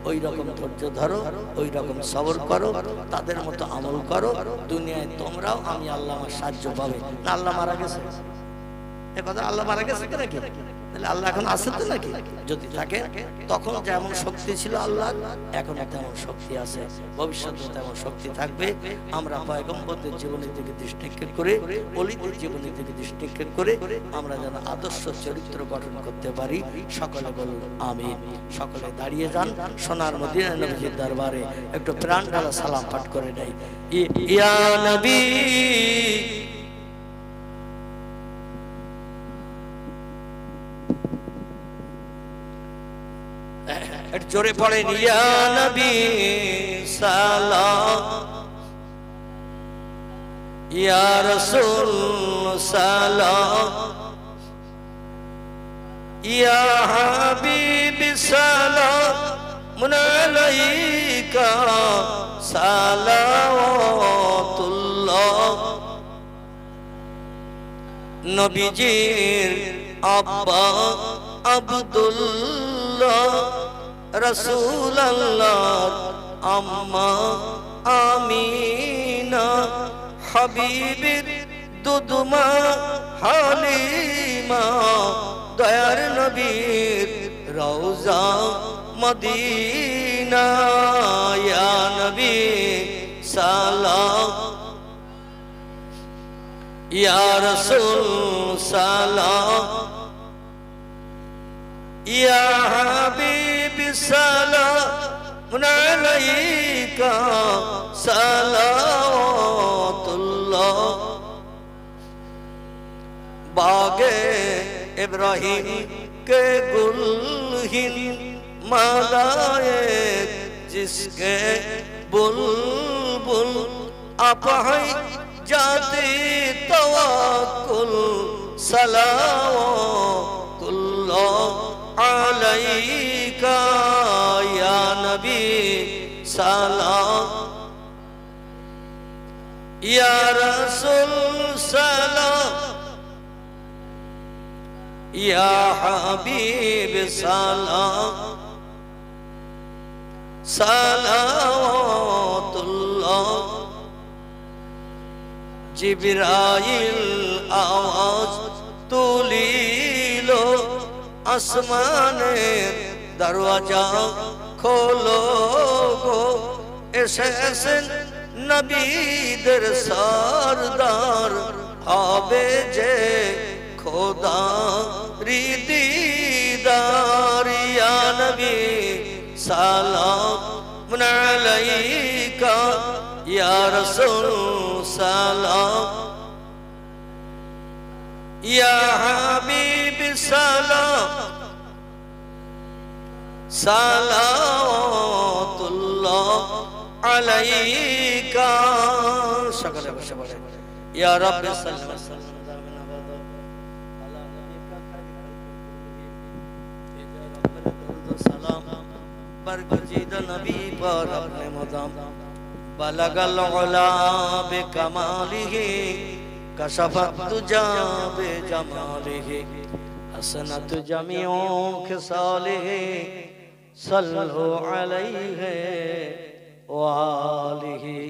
ওই রকম ধৈর্য ধরো, ওই রকম সবর করো, তাদের মতো আমল করো, দুনিয়ায় তোমরাও আমি আল্লাহ আমার সাহায্য পাবে। না আল্লাহ মারা গেছে? এ কথা আল্লাহ মারা গেছে নাকি? তাহলে আল্লাহ এখন আছে তো নাকি? যদি থাকে তখন যেমন শক্তি ছিল আল্লাহ, এখন তেমন শক্তি আছে, ভবিষ্যতে তেমন শক্তি থাকবে। আমরা পয়গম্বরদের জীবনের দিকে দৃষ্টিক্ষেপ করে, ওলিদের জীবনের দিকে দৃষ্টিক্ষেপ করে আমরা যেন আদর্শ চরিত্র গঠন করতে পারি। সকলে বলুন আমিন। সকলে দাঁড়িয়ে যান, সোনার মদিনা নবীর দরবারে একটু প্রাণ ঢালা সালাম পাঠ করে নেই। ইয়া নবী জোরে পড়েন, ইয়া নবী সালাম, ইয়া রাসূল সালাম, ইয়া হাবিব সালাম, আলাইকা সালাওয়াতুল্লাহ নবীজির আব্বা আব্দুল্লাহ রাসূলুল্লাহর আম্মা আমিনা হাবিবের দুদমা হালিমা দয়ার নবীর রওজা মদিনা ইয়া নবী সালাম ইয়া রাসূল সালাম ইয়া হাবিব সালাম আলাইকা সালাওয়াতুল্লাহ बागे इब्राहिम के गुलहिन मालाए जिसके बुलबुल आप हैं जाते तवक्कुल सलावतुल्लाह अलैका या नबी सलाम या रसूल सलाम या हबीब सलाम सलावतुल्लाह जिब्राइल आवाज तुलिलो আসমানের দরওয়াজা খোলো গো এসেছেন নবীদের সরদার হবে যে খোদা দিদার ইয়া নবী সালাম আলাইকা ইয়া রাসূল সালাম ইয়া হাবিব সালাম সালাওয়াতুল্লাহ আলাইকা সকলে বসে বলে ইয়া রাব্বি সাল্লাল্লাহু बरगुज़ीदा नबी पर अपने मदाम बलगल उला बिकमालिही कशफत तुजा बिजमालिही हसनत जमीउ खिसालिही सल्लु अलैहि व आलिही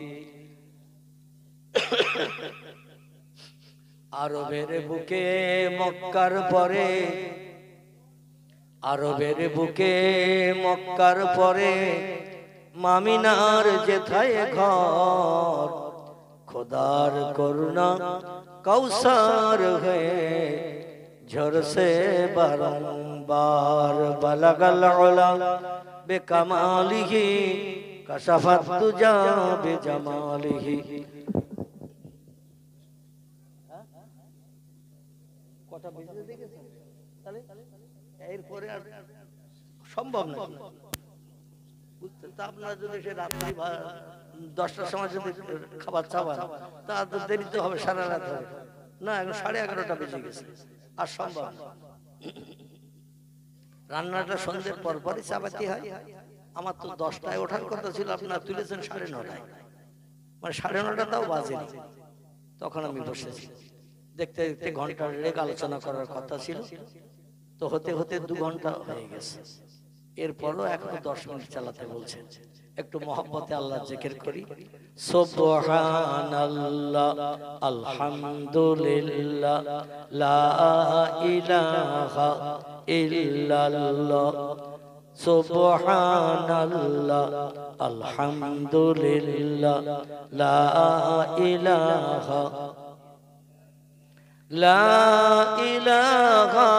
আরবের বুকে মক্কার পরে আরবের বুকে মক্কার পরে মামিনার যেথায় ঘর খোদার করুণা কৌসার হয়ে ঝরসে বারংবার বলগল উলা বেকামালিহি কশফত তুজা বিজমালিহি কথা বুঝতে দেখেছেন তাহলে এরপরে আর সম্ভব না বুঝতে তা আপনারা যদি সে রাত্রি 10টার সময় যদি খাবার চাওয়ান তা তো দেরি তো হবে সারা রাত হবে না এখন 11:30টা বেজে গেছে আর সম্ভব না রান্নাটা সন্ধ্যের পর পরই চাপাতি হয় আমার তো 10টায় ওঠার কথা ছিল আপনারা তুলেছেন 9:30টায় মানে 9:30টাও বাজেনি তখন আমি বসেছি দেখতে দেখতে ঘন্টার রেগ আলোচনা করার কথা ছিল তো হতে হতে 2 ঘন্টা হয়ে গেছে এরপরও এখনো 10 মিনিট চালাতে বলছেন একটু মহব্বতে আল্লাহর জিকির করি সুবহানাল্লাহ আলহামদুলিল্লাহ লা ইলাহা ইল্লাল্লাহ সুবহানাল্লাহ আলহামদুলিল্লাহ লা ইলাহা